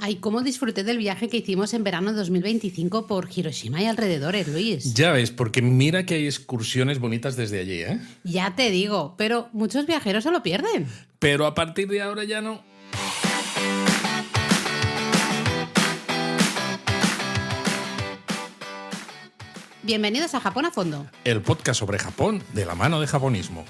Ay, cómo disfruté del viaje que hicimos en verano de 2025 por Hiroshima y alrededores, Luis. Ya ves, porque mira que hay excursiones bonitas desde allí, ¿eh? Ya te digo, pero muchos viajeros se lo pierden. Pero a partir de ahora ya no. Bienvenidos a Japón a Fondo. El podcast sobre Japón de la mano de Japonismo.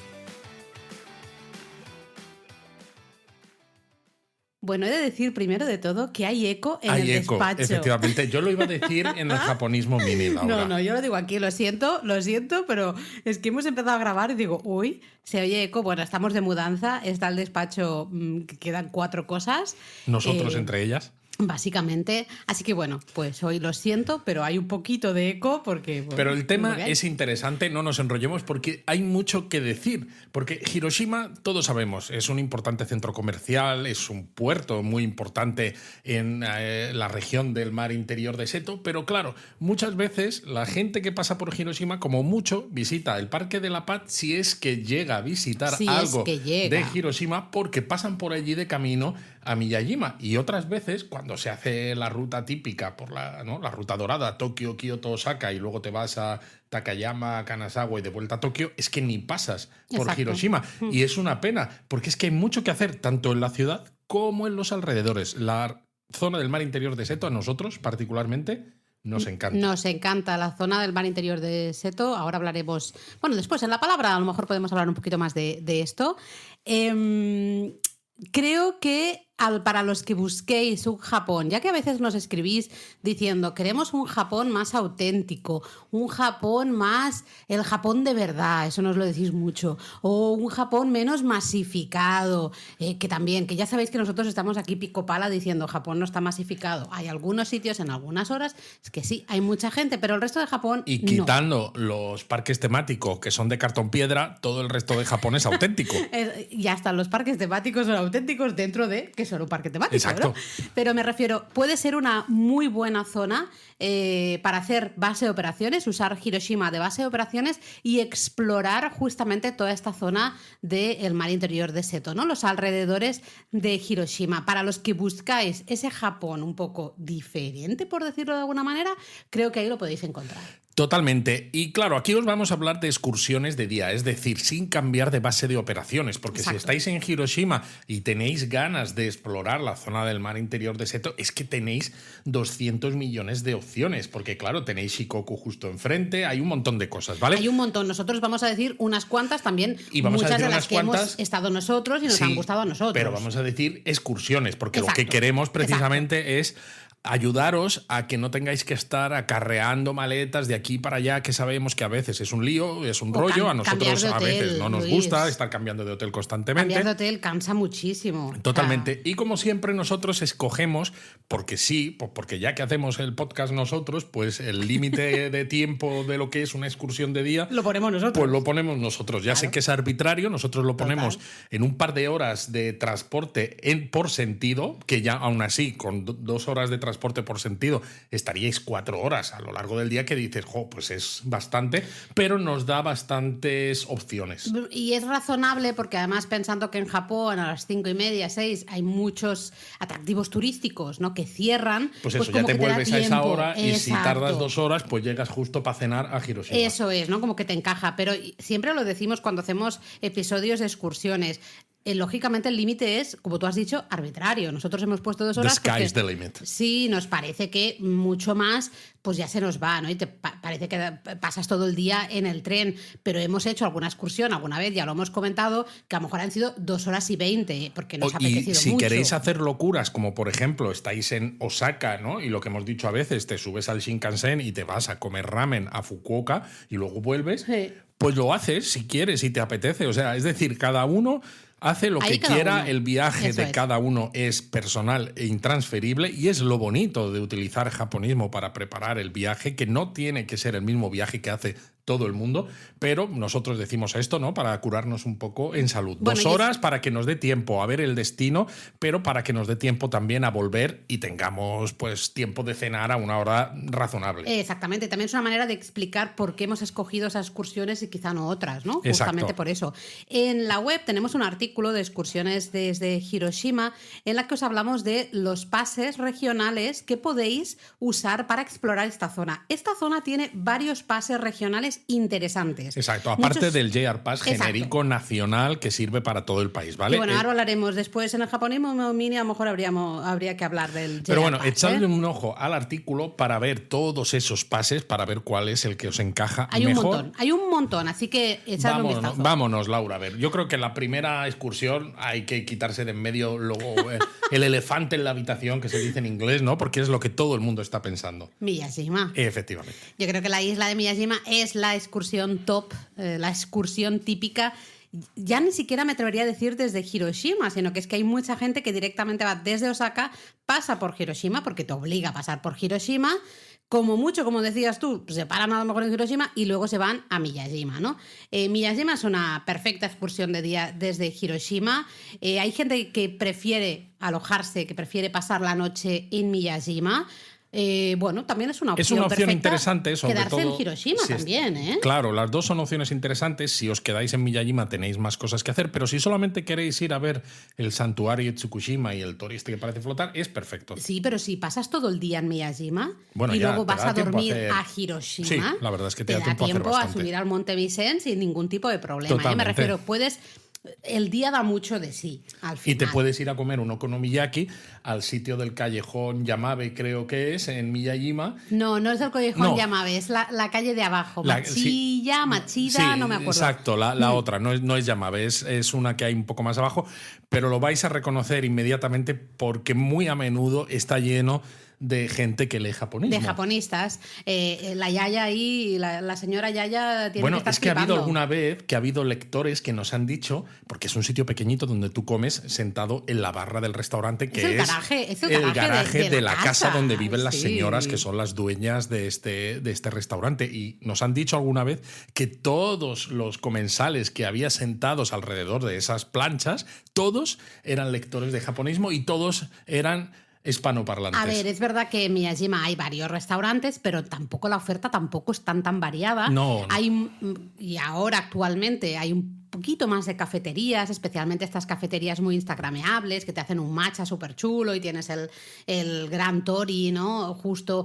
Bueno, he de decir primero de todo que hay eco en Hay el eco, despacho. efectivamente. Yo lo iba a decir en el japonismo mini, Laura. No, yo lo digo aquí, lo siento, pero es que hemos empezado a grabar y digo, uy, se oye eco. Bueno, estamos de mudanza, está el despacho, que quedan 4 cosas. Nosotros entre ellas. Básicamente, así que bueno, pues hoy lo siento, pero hay un poquito de eco porque... Bueno, pero el tema es interesante, no nos enrollemos porque hay mucho que decir. Porque Hiroshima, todos sabemos, es un importante centro comercial, es un puerto muy importante en la región del mar interior de Seto, pero claro, muchas veces la gente que pasa por Hiroshima, como mucho, visita el Parque de la Paz si es que llega a visitar algo de Hiroshima, porque pasan por allí de camino a Miyajima. Y otras veces, cuando se hace la ruta típica por la ruta dorada, Tokio, Kioto, Osaka, y luego te vas a Takayama, Kanazawa y de vuelta a Tokio, es que ni pasas por Hiroshima. Y es una pena, porque es que hay mucho que hacer, tanto en la ciudad como en los alrededores. La zona del mar interior de Seto, a nosotros particularmente, nos encanta. Nos encanta la zona del mar interior de Seto. Ahora hablaremos, bueno, después en la palabra a lo mejor podemos hablar un poquito más de esto. Creo que para los que busquéis un Japón, ya que a veces nos escribís diciendo queremos un Japón más auténtico, un Japón más el Japón de verdad, eso nos lo decís mucho, o un Japón menos masificado, que también, que ya sabéis que nosotros estamos aquí pico pala diciendo Japón no está masificado. Hay algunos sitios en algunas horas, es que sí, hay mucha gente, pero el resto de Japón y quitando los parques temáticos que son de cartón piedra, todo el resto de Japón es auténtico. Y hasta los parques temáticos son auténticos dentro de que son un parque temático. Exacto. ¿no? Pero me refiero, puede ser una muy buena zona para hacer base de operaciones, usar Hiroshima de base de operaciones y explorar justamente toda esta zona del mar interior de Seto, ¿no? Los alrededores de Hiroshima. Para los que buscáis ese Japón un poco diferente, por decirlo de alguna manera, creo que ahí lo podéis encontrar. Totalmente. Y claro, aquí os vamos a hablar de excursiones de día, es decir, sin cambiar de base de operaciones, porque Exacto. Si estáis en Hiroshima y tenéis ganas de explorar la zona del mar interior de Seto, es que tenéis 200 millones de opciones, porque claro, tenéis Shikoku justo enfrente, hay un montón de cosas, ¿vale? Hay un montón. Nosotros vamos a decir unas cuantas también, y vamos muchas a decir de las unas que cuantas, hemos estado nosotros y nos han gustado a nosotros. Pero vamos a decir excursiones, porque Exacto. Lo que queremos precisamente es ayudaros a que no tengáis que estar acarreando maletas de aquí para allá, que sabemos que a veces es un lío, es un rollo. A nosotros a veces no nos gusta estar cambiando de hotel constantemente. Cambiar de hotel cansa muchísimo. Totalmente. O sea, y como siempre nosotros escogemos, porque sí, porque ya que hacemos el podcast nosotros, pues el límite de tiempo de lo que es una excursión de día lo ponemos nosotros. Pues lo ponemos nosotros. Ya sé que es arbitrario, nosotros lo ponemos en un par de horas de transporte por sentido, que ya aún así, con 2 horas de transporte por sentido, estaríais 4 horas a lo largo del día, que dices, pues es bastante, pero nos da bastantes opciones. Y es razonable porque además pensando que en Japón a las 5:30, 6 hay muchos atractivos turísticos, ¿no? Que cierran. Pues eso, ya te vuelves a esa hora. Exacto. Y si tardas 2 horas, pues llegas justo para cenar a Hiroshima. Eso es, ¿no? Como que te encaja. Pero siempre lo decimos cuando hacemos episodios de excursiones. Lógicamente el límite es, como tú has dicho, arbitrario. Nosotros hemos puesto 2 horas. The sky's the limit. Sí, nos parece que mucho más pues ya se nos va, ¿no? Y te parece que pasas todo el día en el tren, pero hemos hecho alguna excursión alguna vez, ya lo hemos comentado, que a lo mejor han sido 2 horas y 20, porque nos ha apetecido mucho. Y si queréis hacer locuras, como por ejemplo estáis en Osaka, ¿no? Y lo que hemos dicho a veces, te subes al Shinkansen y te vas a comer ramen a Fukuoka y luego vuelves, sí. Pues lo haces si quieres, si te apetece. O sea, es decir, cada uno hace lo que quiera, el viaje de cada uno es personal e intransferible, y es lo bonito de utilizar japonismo para preparar el viaje, que no tiene que ser el mismo viaje que hace todo el mundo, pero nosotros decimos esto, ¿no? Para curarnos un poco en salud. Bueno, 2 horas para que nos dé tiempo a ver el destino, pero para que nos dé tiempo también a volver y tengamos pues tiempo de cenar a una hora razonable. Exactamente, también es una manera de explicar por qué hemos escogido esas excursiones y quizá no otras, ¿no? Exacto. Justamente por eso. En la web tenemos un artículo de excursiones desde Hiroshima en la que os hablamos de los pases regionales que podéis usar para explorar esta zona. Esta zona tiene varios pases regionales interesantes. Exacto, aparte Muchos... del JR Pass genérico nacional que sirve para todo el país, ¿vale? Y bueno, ahora hablaremos después en el japonismo mini, a lo mejor habría que hablar del JR Pero bueno, Pass, echadle un ojo al artículo para ver todos esos pases, para ver cuál es el que os encaja mejor. Hay un montón, así que echadle un vistazo. Vámonos, Laura, a ver. Yo creo que la primera excursión hay que quitarse de en medio el elefante en la habitación, que se dice en inglés, ¿no? Porque es lo que todo el mundo está pensando. Miyajima. Efectivamente. Yo creo que la isla de Miyajima es la excursión top, la excursión típica. Ya ni siquiera me atrevería a decir desde Hiroshima, sino que es que hay mucha gente que directamente va desde Osaka, pasa por Hiroshima, porque te obliga a pasar por Hiroshima, como mucho, como decías tú, se paran a lo mejor en Hiroshima y luego se van a Miyajima, ¿no? Miyajima es una perfecta excursión de día desde Hiroshima. Hay gente que prefiere alojarse, que prefiere pasar la noche en Miyajima. Bueno, también es una opción perfecta interesante, sobre quedarse todo en Hiroshima también, ¿eh? Claro, las dos son opciones interesantes. Si os quedáis en Miyajima tenéis más cosas que hacer, pero si solamente queréis ir a ver el santuario de Tsukushima y el tori que parece flotar, es perfecto. Sí, pero si pasas todo el día en Miyajima y ya, luego vas a dormir a Hiroshima, sí, la verdad es que te da tiempo a subir al Monte Vicent sin ningún tipo de problema. Me refiero, el día da mucho de sí, al final. Y te puedes ir a comer un okonomiyaki al sitio del callejón Yamabe, creo que es, en Miyajima. No es el callejón Yamabe, es la calle de abajo. Machida, no me acuerdo. Exacto, la otra, no es Yamabe, es una que hay un poco más abajo, pero lo vais a reconocer inmediatamente porque muy a menudo está lleno de gente que lee japonismo. De japonistas. La Yaya ahí, la señora Yaya tiene que estar es que ha habido flipando. alguna vez que ha habido lectores que nos han dicho, porque es un sitio pequeñito donde tú comes sentado en la barra del restaurante, que es el garaje de la casa donde viven las sí. señoras que son las dueñas de este restaurante. Y nos han dicho alguna vez que todos los comensales que había sentados alrededor de esas planchas, todos eran lectores de japonismo y todos eran hispanoparlantes. A ver, es verdad que en Miyajima hay varios restaurantes, pero tampoco la oferta tampoco es tan variada. No. Y ahora actualmente hay un poquito más de cafeterías, especialmente estas cafeterías muy instagrameables que te hacen un matcha súper chulo y tienes el Gran Tori, ¿no? Justo...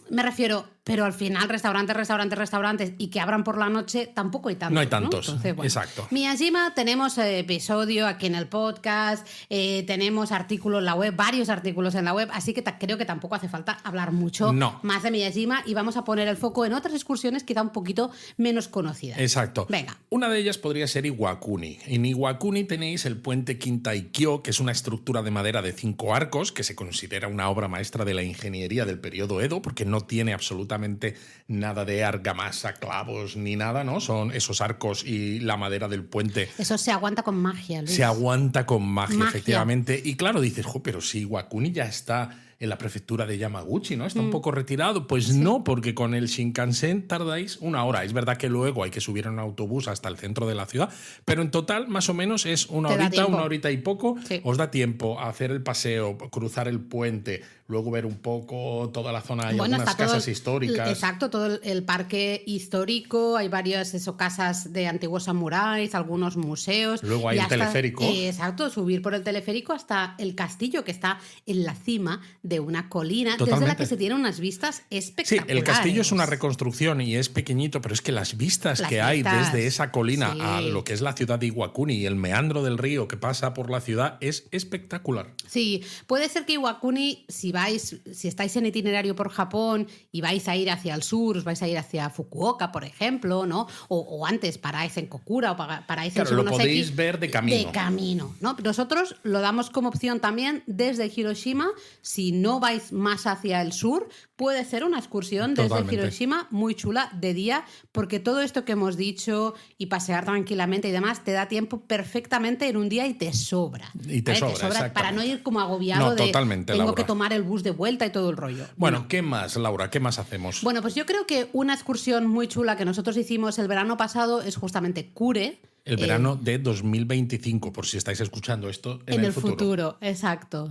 Me refiero, pero al final restaurantes y que abran por la noche tampoco hay tantos. No hay tantos, ¿no? Entonces, bueno, exacto. Miyajima, tenemos episodio aquí en el podcast, tenemos artículos en la web, varios artículos en la web, así que creo que tampoco hace falta hablar mucho más de Miyajima y vamos a poner el foco en otras excursiones quizá un poquito menos conocidas. Exacto. Venga. Una de ellas podría ser Iwakuni. En Iwakuni tenéis el puente Kintai-kyo, que es una estructura de madera de 5 arcos, que se considera una obra maestra de la ingeniería del periodo Edo, porque no tiene absolutamente nada de argamasa, clavos ni nada, ¿no? Son esos arcos y la madera del puente. Eso se aguanta con magia, Luis. Se aguanta con magia, efectivamente. Y claro, dices, pero si Iwakuni ya está en la prefectura de Yamaguchi, ¿no? Está un poco retirado. Pues sí. No, porque con el Shinkansen tardáis 1 hora. Es verdad que luego hay que subir en un autobús hasta el centro de la ciudad, pero en total más o menos es una horita y poco. Sí. Os da tiempo a hacer el paseo, cruzar el puente, luego ver un poco toda la zona, hay algunas casas históricas. Exacto, todo el parque histórico, hay varias casas de antiguos samuráis, algunos museos. Luego hay el teleférico. Exacto, subir por el teleférico hasta el castillo que está en la cima de una colina, Totalmente. Desde la que se tienen unas vistas espectaculares. Sí, el castillo es una reconstrucción y es pequeñito, pero es que las vistas hay desde esa colina a lo que es la ciudad de Iwakuni y el meandro del río que pasa por la ciudad es espectacular. Sí, puede ser que Iwakuni, si estáis en itinerario por Japón y vais a ir hacia el sur, os vais a ir hacia Fukuoka, por ejemplo, ¿no? O antes paráis en Kokura o paráis en Shimonoseki. Lo podéis ver de camino. De camino, ¿no? Nosotros lo damos como opción también desde Hiroshima, si no vais más hacia el sur, puede ser una excursión desde Totalmente. Hiroshima muy chula de día, porque todo esto que hemos dicho y pasear tranquilamente y demás, te da tiempo perfectamente en un día y te sobra. Y te ¿vale? sobra, para no ir como agobiado No, de totalmente, tengo Laura. que tomar el bus de vuelta y todo el rollo. Bueno, ¿qué más, Laura? ¿Qué más hacemos? Bueno, pues yo creo que una excursión muy chula que nosotros hicimos el verano pasado es justamente Kure. El verano de 2025, por si estáis escuchando esto en el futuro. Exacto.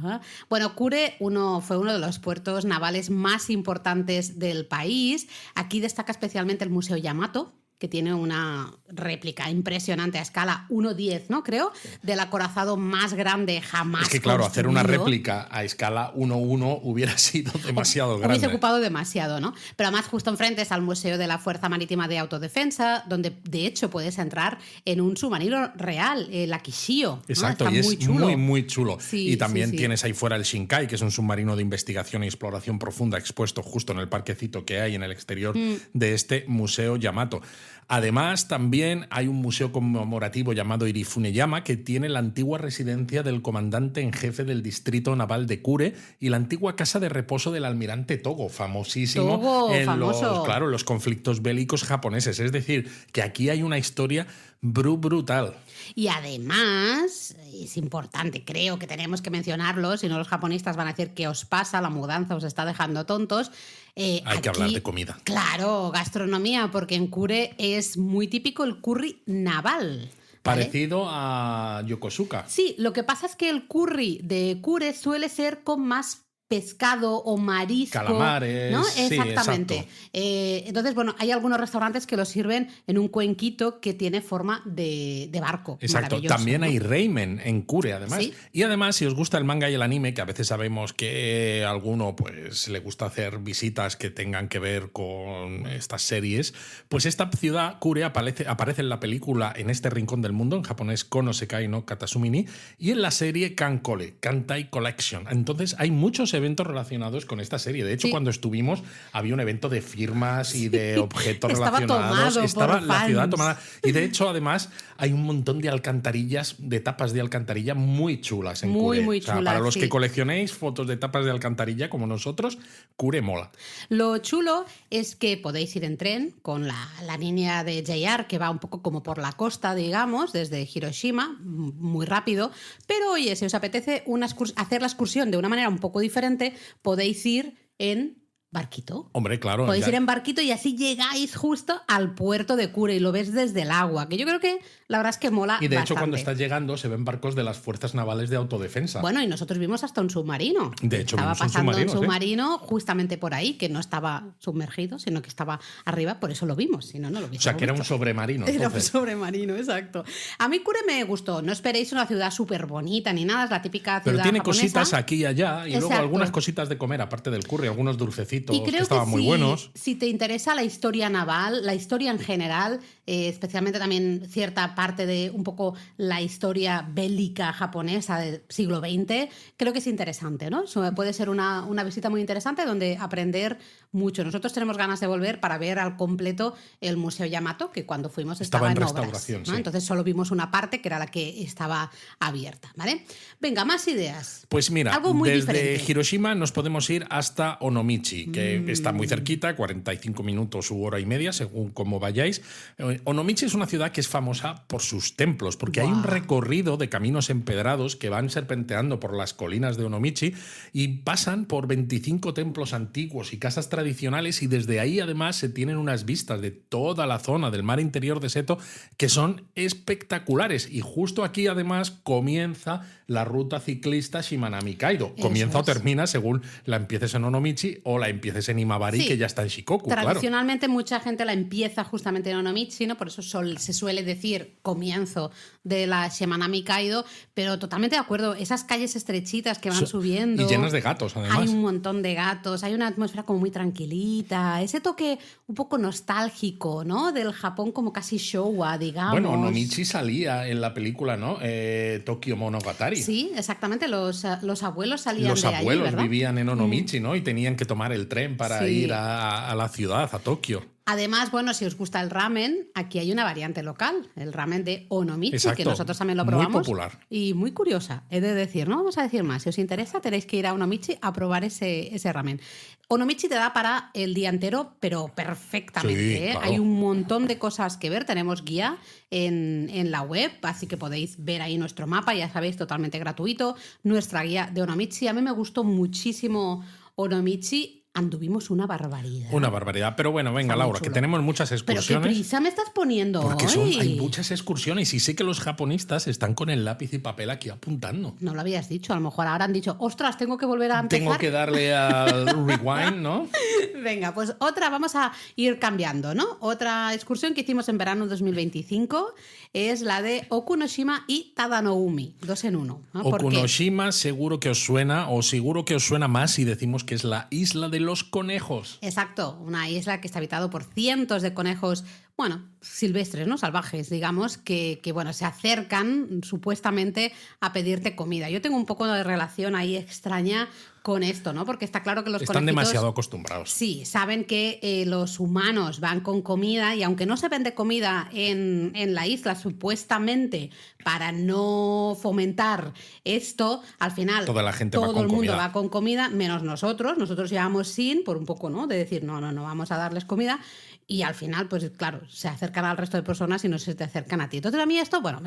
Bueno, Kure fue uno de los puertos navales más importantes del país. Aquí destaca especialmente el Museo Yamato, que tiene una réplica impresionante a escala 1:10, ¿no? Creo, del acorazado más grande jamás Es que, claro, hacer una construido. réplica a escala 1:1 hubiera sido demasiado grande. Hubiese ocupado demasiado, ¿no? Pero además justo enfrente está el Museo de la Fuerza Marítima de Autodefensa, donde de hecho puedes entrar en un submarino real, el Akishio, ¿no? Exacto, Está y es muy chulo. muy, muy chulo. Sí, y también sí. tienes ahí fuera el Shinkai, que es un submarino de investigación y exploración profunda expuesto justo en el parquecito que hay en el exterior de este Museo Yamato. Además, también hay un museo conmemorativo llamado Irifuneyama, que tiene la antigua residencia del comandante en jefe del distrito naval de Kure y la antigua casa de reposo del almirante Togo, famosísimo Togo, en famoso. los conflictos bélicos japoneses. Es decir, que aquí hay una historia brutal. Y además, es importante, creo que tenemos que mencionarlo, si no los japonistas van a decir qué os pasa, la mudanza os está dejando tontos. Hay que hablar de comida. Claro, gastronomía, porque en Kure es muy típico el curry naval. ¿vale? Parecido a Yokosuka. Sí, lo que pasa es que el curry de Kure suele ser con más pescado o marisco. Calamares, ¿no? sí, Exactamente. exacto. Entonces, bueno, hay algunos restaurantes que lo sirven en un cuenquito que tiene forma de barco. Exacto. Maravilloso, También ¿no? hay ramen en Kure, además. Sí. Y además, si os gusta el manga y el anime, que a veces sabemos que a alguno pues, le gusta hacer visitas que tengan que ver con estas series, pues esta ciudad, Kure, aparece en la película En este rincón del mundo, en japonés Kono Sekai no Katasumi, y en la serie Kankole, Kantai Collection. Entonces, hay muchos eventos relacionados con esta serie. De hecho, Sí. cuando estuvimos, había un evento de firmas y de objetos Estaba relacionados. tomado Estaba por la ciudad fans. tomada. Y de hecho, además, hay un montón de alcantarillas, de tapas de alcantarilla muy chulas en Muy, Kure. muy O sea, chulas, para los sí. que coleccionéis fotos de tapas de alcantarilla como nosotros, Kure mola. Lo chulo es que podéis ir en tren con la línea de JR que va un poco como por la costa, digamos, desde Hiroshima, muy rápido. Pero oye, si os apetece hacer la excursión de una manera un poco diferente, podéis ir en barquito. Hombre, claro. Podéis ya- ir en barquito y así llegáis justo al puerto de Kure y lo ves desde el agua, que yo creo que la verdad es que mola Y de hecho, bastante. cuando estás llegando, se ven barcos de las fuerzas navales de autodefensa. Bueno, y nosotros vimos hasta un submarino. De hecho, estaba vimos un pasando submarino, un sí. submarino justamente por ahí, que no estaba sumergido, sino que estaba arriba, por eso lo vimos, si no, no lo O hubiésemos sea, que era un visto. sobremarino. Era un entonces. sobremarino, exacto. A mí Kure me gustó. No esperéis una ciudad súper bonita ni nada, es la típica ciudad Pero tiene japonesa. cositas aquí y allá y luego Exacto. algunas cositas de comer, aparte del curry, algunos dulcecitos Y creo que que estaban muy buenos. si te interesa la historia naval, la historia en general, especialmente también cierta parte de un poco la historia bélica japonesa del siglo XX, creo que es interesante, ¿no? Puede ser una visita muy interesante donde aprender mucho. Nosotros tenemos ganas de volver para ver al completo el Museo Yamato, que cuando fuimos estaba Estaba en obras, restauración, ¿no? sí. Entonces solo vimos una parte que era la que estaba abierta, ¿vale? Venga, más ideas. Pues mira, Algo muy desde diferente. Hiroshima nos podemos ir hasta Onomichi, que está muy cerquita, 45 minutos u hora y media, según cómo vayáis. Onomichi es una ciudad que es famosa por sus templos, porque hay un Guau. recorrido de caminos empedrados que van serpenteando por las colinas de Onomichi y pasan por 25 templos antiguos y casas tradicionales, y desde ahí además se tienen unas vistas de toda la zona del mar interior de Seto que son espectaculares. Y justo aquí además comienza la ruta ciclista Shimanami-Kaido. Eso Comienza o es. termina según la empieces en Onomichi o la empieces en Imabari, Sí. que ya está en Shikoku, claro. Tradicionalmente mucha gente la empieza justamente en Onomichi, ¿no? Por eso se suele decir comienzo de la Shimanami Kaido, pero totalmente de acuerdo, esas calles estrechitas que van subiendo. Y llenas de gatos, además. Hay un montón de gatos, hay una atmósfera como muy tranquilita, ese toque un poco nostálgico, ¿no? Del Japón como casi Showa, digamos. Bueno, Onomichi salía en la película, ¿no? Tokyo Monogatari. Sí, exactamente, los abuelos salían Los de allí, abuelos ¿verdad? vivían en Onomichi, ¿no? Y tenían que tomar el tren para Sí. ir a la ciudad, a Tokio. Además, bueno, si os gusta el ramen, aquí hay una variante local, el ramen de Onomichi, Exacto. que nosotros también lo probamos. Muy popular. Y muy curiosa, he de decir, no vamos a decir más. Si os interesa, tenéis que ir a Onomichi a probar ese ramen. Onomichi te da para el día entero, pero perfectamente. Sí, ¿eh? claro. Hay un montón de cosas que ver. Tenemos guía en la web, así que podéis ver ahí nuestro mapa, ya sabéis, totalmente gratuito. Nuestra guía de Onomichi. A mí me gustó muchísimo Onomichi. Anduvimos una barbaridad. Una barbaridad. Pero bueno, venga, Está muy Laura, que chulo. tenemos muchas Pero qué excursiones. prisa me estás poniendo Porque hoy. hay muchas excursiones y sé que los japonistas están con el lápiz y papel aquí apuntando. No lo habías dicho, a lo mejor ahora han dicho, ostras, tengo que volver a empezar. Tengo que darle al rewind, ¿no? Venga, pues otra, vamos a ir cambiando, ¿no? Otra excursión que hicimos en verano 2025 es la de Okunoshima y Tadanoumi, 2 en 1. ¿no? ¿Por qué? Okunoshima seguro que os suena, o seguro que os suena más si decimos que es la isla de los conejos. Exacto, una isla que está habitada por cientos de conejos, bueno, silvestres, ¿no? Salvajes, digamos, que bueno, se acercan supuestamente a pedirte comida. Yo tengo un poco de relación ahí extraña con esto, ¿no? Porque está claro que los Están conejitos, demasiado acostumbrados. sí, saben que los humanos van con comida y aunque no se vende comida en la isla, supuestamente para no fomentar esto, al final Toda la gente va todo con el mundo comida. va con comida, menos nosotros. Nosotros llevamos sin, por un poco, ¿no? De decir, no, vamos a darles comida. Y al final, pues claro, se acercan al resto de personas y no se te acercan a ti. Entonces a mí esto, bueno,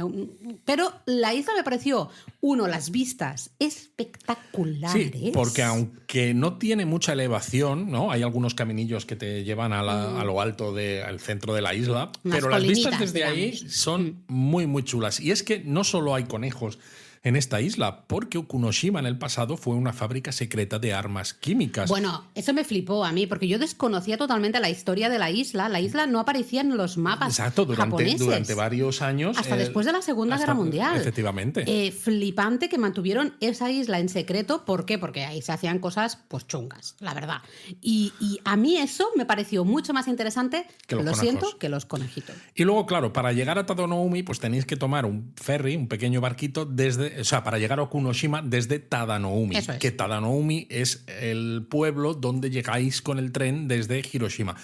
pero la isla me pareció, las vistas espectaculares. Sí, porque aunque no tiene mucha elevación, ¿no? Hay algunos caminillos que te llevan a lo alto al centro de la isla, Unas pero las vistas colinitas, desde ahí digamos. son muy, muy chulas. Y es que no solo hay conejos en esta isla, porque Okunoshima en el pasado fue una fábrica secreta de armas químicas. Bueno, eso me flipó a mí, porque yo desconocía totalmente la historia de la isla. La isla no aparecía en los mapas Exacto, japoneses. durante varios años. Hasta después de la Segunda Guerra Mundial. Efectivamente. Flipante que mantuvieron esa isla en secreto. ¿Por qué? Porque ahí se hacían cosas pues chungas, la verdad. Y a mí eso me pareció mucho más interesante, Que los lo conejos. siento, que los conejitos. Y luego, claro, para llegar a Tadanoumi, pues tenéis que tomar un ferry, un pequeño barquito, para llegar a Okunoshima desde Tadanoumi. Eso es. Que Tadanoumi es el pueblo donde llegáis con el tren desde Hiroshima.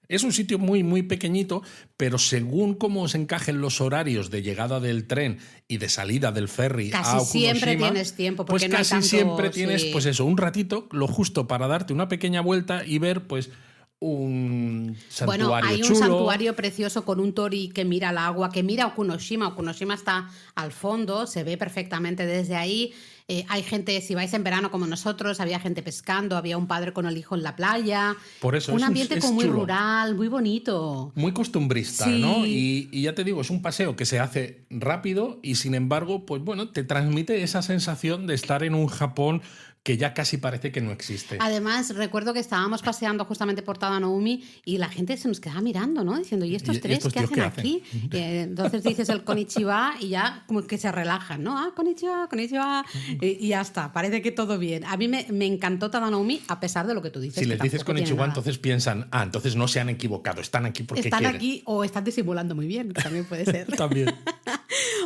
Es un sitio muy, muy pequeñito, pero según cómo os encajen los horarios de llegada del tren y de salida del ferry a Casi Okunoshima, siempre tienes tiempo, porque pues no hay casi tanto, siempre tienes, sí. pues eso, un ratito, lo justo para darte una pequeña vuelta y ver, pues, un santuario Bueno, hay un chulo. santuario precioso con un tori que mira el agua, que mira Okunoshima. Okunoshima está al fondo, se ve perfectamente desde ahí. Hay gente, si vais en verano como nosotros, había gente pescando, había un padre con el hijo en la playa. Por eso un es ambiente es como muy chulo. rural, muy bonito. Muy costumbrista, Sí. ¿no? Y ya te digo, es un paseo que se hace rápido y sin embargo, pues bueno, te transmite esa sensación de estar en un Japón que ya casi parece que no existe. Además, recuerdo que estábamos paseando justamente por Tadanoumi y la gente se nos quedaba mirando, ¿no? Diciendo, ¿y estos ¿Y tres estos qué tíos hacen qué aquí? Entonces dices el konnichiwa y ya como que se relajan, ¿no? Ah, konnichiwa, konnichiwa. Y ya está, parece que todo bien. A mí me encantó Tadanoumi a pesar de lo que tú dices. Si que les dices tampoco tiene konnichiwa, nada. entonces piensan, entonces no se han equivocado, están aquí porque Están quieren. aquí o están disimulando muy bien, que también puede ser. También.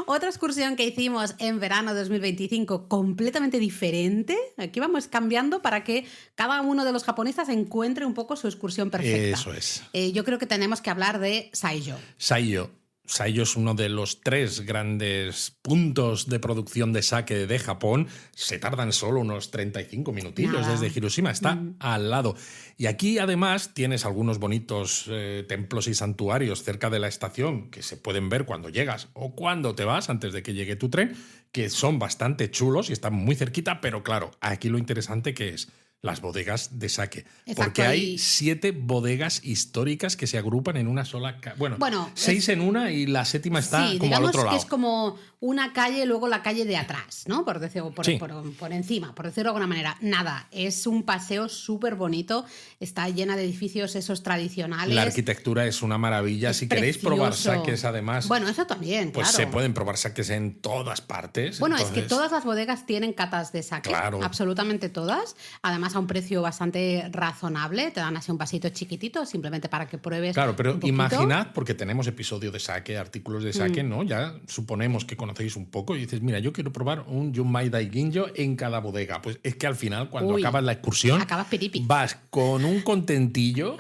Otra excursión que hicimos en verano 2025, completamente diferente. Aquí vamos cambiando para que cada uno de los japonistas encuentre un poco su excursión perfecta. Eso es. Yo creo que tenemos que hablar de Saijo. Saijo. Saijo es uno de los 3 grandes puntos de producción de sake de Japón. Se tardan solo unos 35 minutillos Nada. desde Hiroshima, está al lado. Y aquí además tienes algunos bonitos templos y santuarios cerca de la estación que se pueden ver cuando llegas o cuando te vas antes de que llegue tu tren, que son bastante chulos y están muy cerquita, pero claro, aquí lo interesante que es las bodegas de sake. Exacto, Porque hay y- 7 bodegas históricas que se agrupan en una sola... Bueno, 6 en una y la séptima está Sí, como al digamos otro lado. que es como una calle, luego la calle de atrás, ¿no? Por decirlo, Sí. por encima, por decirlo de alguna manera. Nada, es un paseo súper bonito, está llena de edificios esos tradicionales. La arquitectura es una maravilla. Es Si queréis probar precioso. sakes, además, Bueno, eso también, pues claro. se pueden probar sakes en todas partes. Bueno, es que Entonces, todas las bodegas tienen catas de sake, Claro. absolutamente todas, además a un precio bastante razonable, te dan así un vasito chiquitito, simplemente para que pruebes. Claro, pero un poquito. imaginad, porque tenemos episodio de sake, artículos de sake, ¿no? Ya suponemos que conocéis un poco y dices, mira, yo quiero probar un Junmai Daiginjo en cada bodega. Pues es que al final, cuando Uy, acabas la excursión, acabas piripi. vas con un contentillo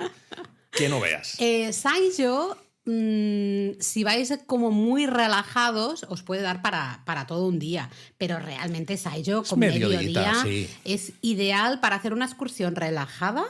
que no veas. Saijo, si vais como muy relajados, os puede dar para todo un día. Pero realmente Saijo con mediodía sí. es ideal para hacer una excursión relajada.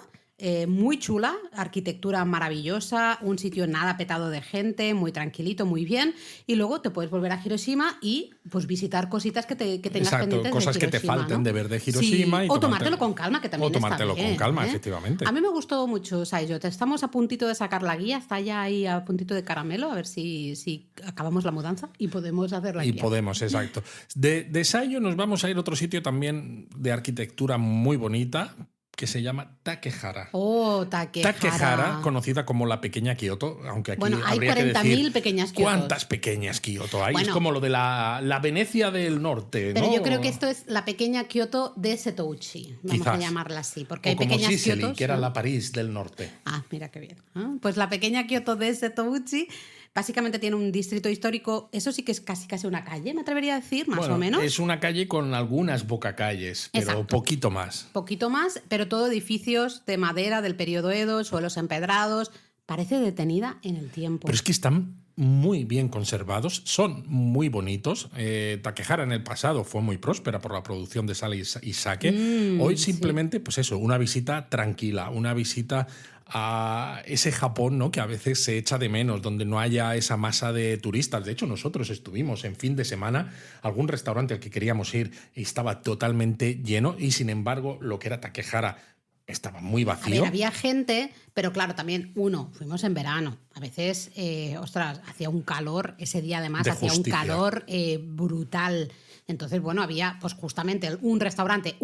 Muy chula, arquitectura maravillosa, un sitio nada petado de gente, muy tranquilito, muy bien, y luego te puedes volver a Hiroshima y pues visitar cositas que tengas pendientes cosas de que te falten, ¿no?, de ver de Hiroshima. Sí. O tomártelo con calma, que también está bien. O tomártelo con calma, efectivamente. A mí me gustó mucho Saijo. Estamos a puntito de sacar la guía, está ya ahí a puntito de caramelo, a ver si acabamos la mudanza y podemos hacer la guía. Y podemos, exacto. De Saijo nos vamos a ir a otro sitio también de arquitectura muy bonita, que se llama Takehara. Oh, Takehara. Takehara, conocida como la pequeña Kioto, aunque aquí hay habría que decir 40.000 pequeñas Kiotos. ¿Cuántas pequeñas Kioto hay? Es como lo de la Venecia del norte, pero ¿no? yo creo que esto es la pequeña Kioto de Setouchi, vamos a llamarla así, porque hay como pequeñas Sicily, Kiotos, que era la París del norte. Ah, mira qué bien. Pues la pequeña Kioto de Setouchi básicamente tiene un distrito histórico, eso sí que es casi una calle, me atrevería a decir, más o menos. Es una calle con algunas bocacalles, pero Exacto. poquito más. Poquito más, pero todo edificios de madera del periodo Edo, suelos empedrados. Parece detenida en el tiempo. Pero es que están muy bien conservados, son muy bonitos. Takehara en el pasado fue muy próspera por la producción de sal y sake. Hoy simplemente, pues eso, una visita tranquila, una visita a ese Japón, ¿no?, que a veces se echa de menos, donde no haya esa masa de turistas. De hecho, nosotros estuvimos en fin de semana, algún restaurante al que queríamos ir y estaba totalmente lleno, y sin embargo, lo que era Takehara estaba muy vacío. A ver, había gente, pero claro, también fuimos en verano. A veces, hacía un calor, ese día además hacía un calor brutal. Entonces, había pues justamente un restaurante,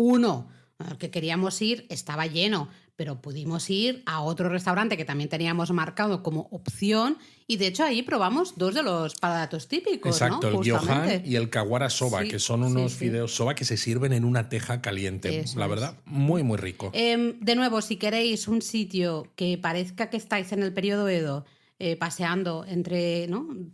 al que queríamos ir, estaba lleno, pero pudimos ir a otro restaurante que también teníamos marcado como opción, y de hecho ahí probamos 2 de los platos típicos. Exacto, ¿no? El gyohan y el kawara soba, que son unos fideos soba que se sirven en una teja caliente. Eso la verdad, muy, muy rico. De nuevo, si queréis un sitio que parezca que estáis en el periodo Edo, paseando entre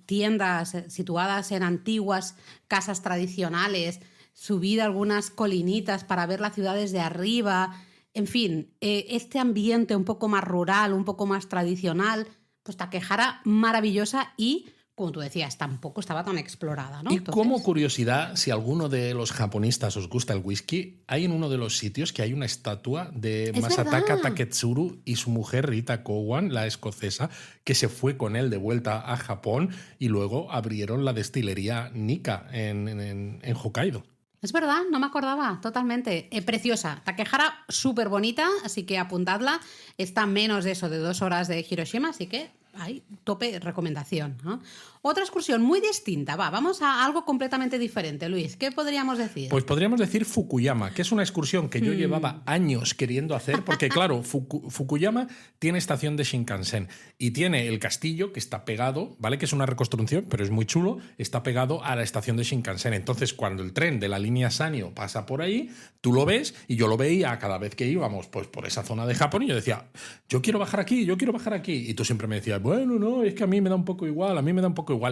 tiendas situadas en antiguas casas tradicionales, subir algunas colinitas para ver la ciudad desde arriba, en fin, este ambiente un poco más rural, un poco más tradicional, pues Takehara maravillosa y, como tú decías, tampoco estaba tan explorada, ¿no? Y como curiosidad, si a alguno de los japonistas os gusta el whisky, hay en uno de los sitios que hay una estatua de Masataka Taketsuru y su mujer Rita Kowan, la escocesa, que se fue con él de vuelta a Japón y luego abrieron la destilería Nikka en Hokkaido. Es verdad, no me acordaba, totalmente. Preciosa. Takehara, súper bonita, así que apuntadla. Está menos de 2 horas de Hiroshima, así que ahí, tope recomendación, ¿no? Otra excursión muy distinta, vamos a algo completamente diferente, Luis. ¿Qué podríamos decir? Pues podríamos decir Fukuyama, que es una excursión que yo llevaba años queriendo hacer, porque claro, Fukuyama tiene estación de Shinkansen y tiene el castillo que está pegado, ¿vale? Que es una reconstrucción, pero es muy chulo, está pegado a la estación de Shinkansen. Entonces, cuando el tren de la línea Sanyo pasa por ahí, tú lo ves, y yo lo veía cada vez que íbamos pues por esa zona de Japón, y yo decía, yo quiero bajar aquí, y tú siempre me decías, bueno, no, es que a mí me da un poco igual,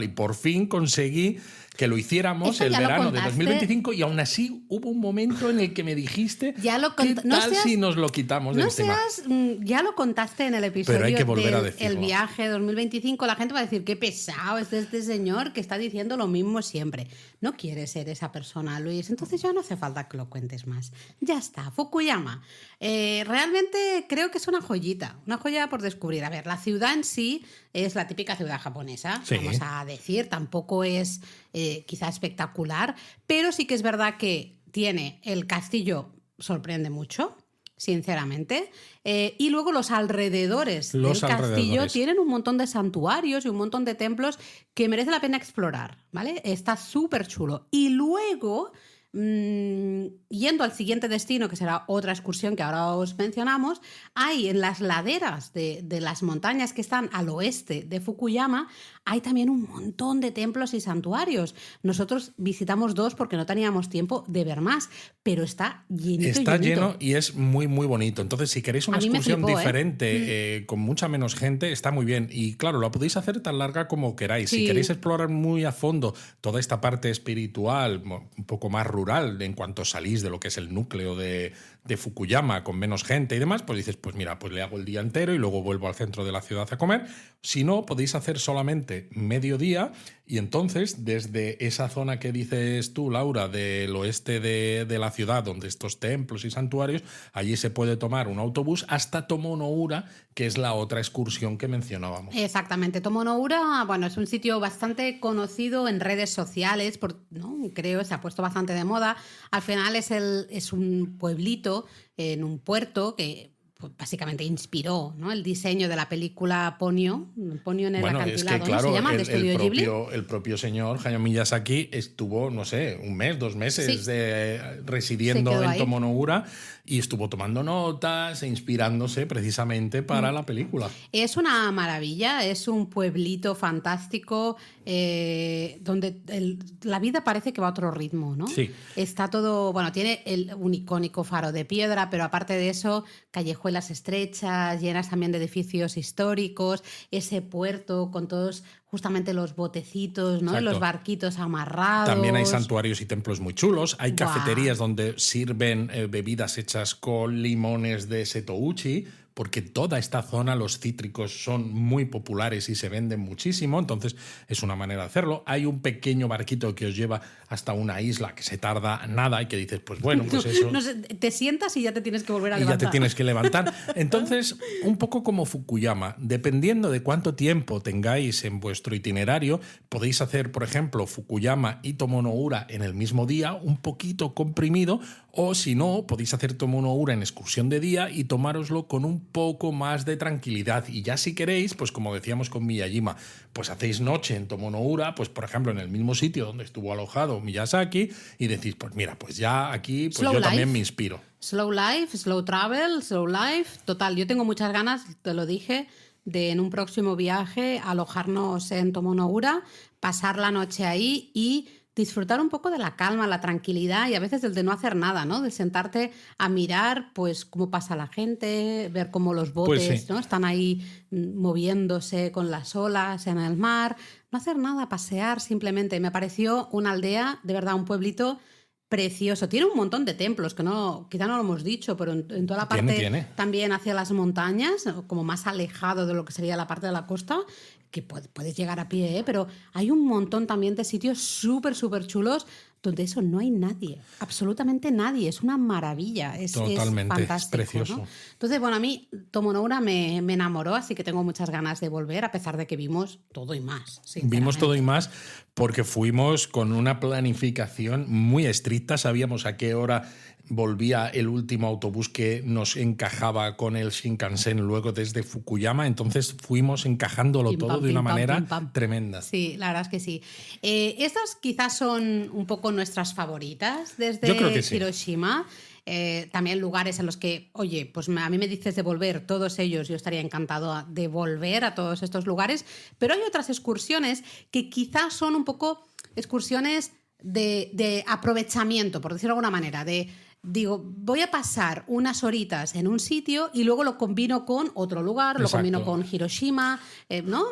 y por fin conseguí que lo hiciéramos el verano de 2025, y aún así hubo un momento en el que me dijiste, ¿qué tal si nos lo quitamos del tema? Ya lo contaste en el episodio Pero hay que volver a decirlo. El viaje 2025, la gente va a decir, qué pesado es este señor que está diciendo lo mismo siempre. No quiere ser esa persona, Luis, entonces ya no hace falta que lo cuentes más. Ya está, Fukuyama. Realmente creo que es una joya por descubrir. A ver, la ciudad en sí es la típica ciudad japonesa, vamos a decir, tampoco es quizá espectacular, pero sí que es verdad que tiene el castillo, sorprende mucho, sinceramente, y luego los alrededores del castillo tienen un montón de santuarios y un montón de templos que merece la pena explorar, ¿vale? Está súper chulo. Y luego, yendo al siguiente destino, que será otra excursión que ahora os mencionamos, hay en las laderas de las montañas que están al oeste de Fukuyama, hay también un montón de templos y santuarios. Nosotros visitamos 2 porque no teníamos tiempo de ver más, pero está llenito. Está lleno y es muy, muy bonito. Entonces, si queréis una excursión diferente, con mucha menos gente, está muy bien. Y claro, lo podéis hacer tan larga como queráis. Si queréis explorar muy a fondo toda esta parte espiritual, un poco más rural, rural en cuanto salís de lo que es el núcleo de Fukuyama con menos gente y demás, pues dices, pues mira, pues le hago el día entero y luego vuelvo al centro de la ciudad a comer. Si no, podéis hacer solamente mediodía y entonces desde esa zona que dices tú, Laura, del oeste de la ciudad, donde estos templos y santuarios, allí se puede tomar un autobús hasta Tomo no Ura, que es la otra excursión que mencionábamos. Exactamente. Tomo no Ura, bueno, es un sitio bastante conocido en redes sociales, ¿no? Creo, se ha puesto bastante de moda. Al final es un pueblito en un puerto que pues, básicamente inspiró, ¿no?, el diseño de la película Ponyo en el acantilado. Es que, claro, ¿no? ¿Se llama? ¿De Estudio Ghibli? El propio señor Hayao Miyazaki estuvo, no sé, un mes, 2 meses residiendo en Tomo no Ura y estuvo tomando notas e inspirándose precisamente para la película. Es una maravilla, es un pueblito fantástico donde la vida parece que va a otro ritmo, ¿no? Sí. Está todo, bueno, tiene un icónico faro de piedra, pero aparte de eso, callejuelas estrechas, llenas también de edificios históricos, ese puerto con todos justamente los botecitos, ¿no? Los barquitos amarrados. También hay santuarios y templos muy chulos. Hay cafeterías donde sirven bebidas hechas con limones de Setouchi, porque toda esta zona los cítricos son muy populares y se venden muchísimo, entonces es una manera de hacerlo. Hay un pequeño barquito que os lleva hasta una isla que se tarda nada y que dices, pues bueno, pues eso... No sé, te sientas y ya te tienes que volver a levantar. Y ya te tienes que levantar. Entonces, un poco como Fukuyama, dependiendo de cuánto tiempo tengáis en vuestro itinerario, podéis hacer, por ejemplo, Fukuyama y Tomo no Ura en el mismo día, un poquito comprimido, o si no, podéis hacer Tomo no Ura en excursión de día y tomároslo con un poco más de tranquilidad. Y ya si queréis, pues como decíamos con Miyajima, pues hacéis noche en Tomo no Ura, pues por ejemplo en el mismo sitio donde estuvo alojado Miyazaki y decís, pues mira, pues ya aquí pues yo también me inspiro. Slow life, slow travel, slow life. Total, yo tengo muchas ganas, te lo dije, de en un próximo viaje alojarnos en Tomo no Ura, pasar la noche ahí y disfrutar un poco de la calma, la tranquilidad y a veces del de no hacer nada, ¿no? De sentarte a mirar pues cómo pasa la gente, ver cómo los botes, pues sí, ¿no?, están ahí moviéndose con las olas en el mar. No hacer nada, pasear simplemente. Me pareció una aldea, de verdad, un pueblito precioso. Tiene un montón de templos, que quizá no lo hemos dicho, pero en toda la parte también hacia las montañas, como más alejado de lo que sería la parte de la costa, que puedes llegar a pie, pero hay un montón también de sitios súper, súper chulos donde eso no hay nadie, absolutamente nadie. Es una maravilla, totalmente, es fantástico, es precioso. ¿no? Entonces, bueno, a mí Tomo no Ura me enamoró, así que tengo muchas ganas de volver, a pesar de que vimos todo y más. Vimos todo y más porque fuimos con una planificación muy estricta, sabíamos a qué hora volvía el último autobús que nos encajaba con el Shinkansen luego desde Fukuyama, entonces fuimos encajándolo todo de una manera tremenda. Sí, la verdad es que sí. Estas quizás son un poco nuestras favoritas desde Hiroshima. También lugares en los que, oye, pues a mí me dices de volver, todos ellos, yo estaría encantado de volver a todos estos lugares, pero hay otras excursiones que quizás son un poco excursiones de aprovechamiento, por decirlo de alguna manera, digo, voy a pasar unas horitas en un sitio y luego lo combino con otro lugar, lo combino con Hiroshima, ¿no?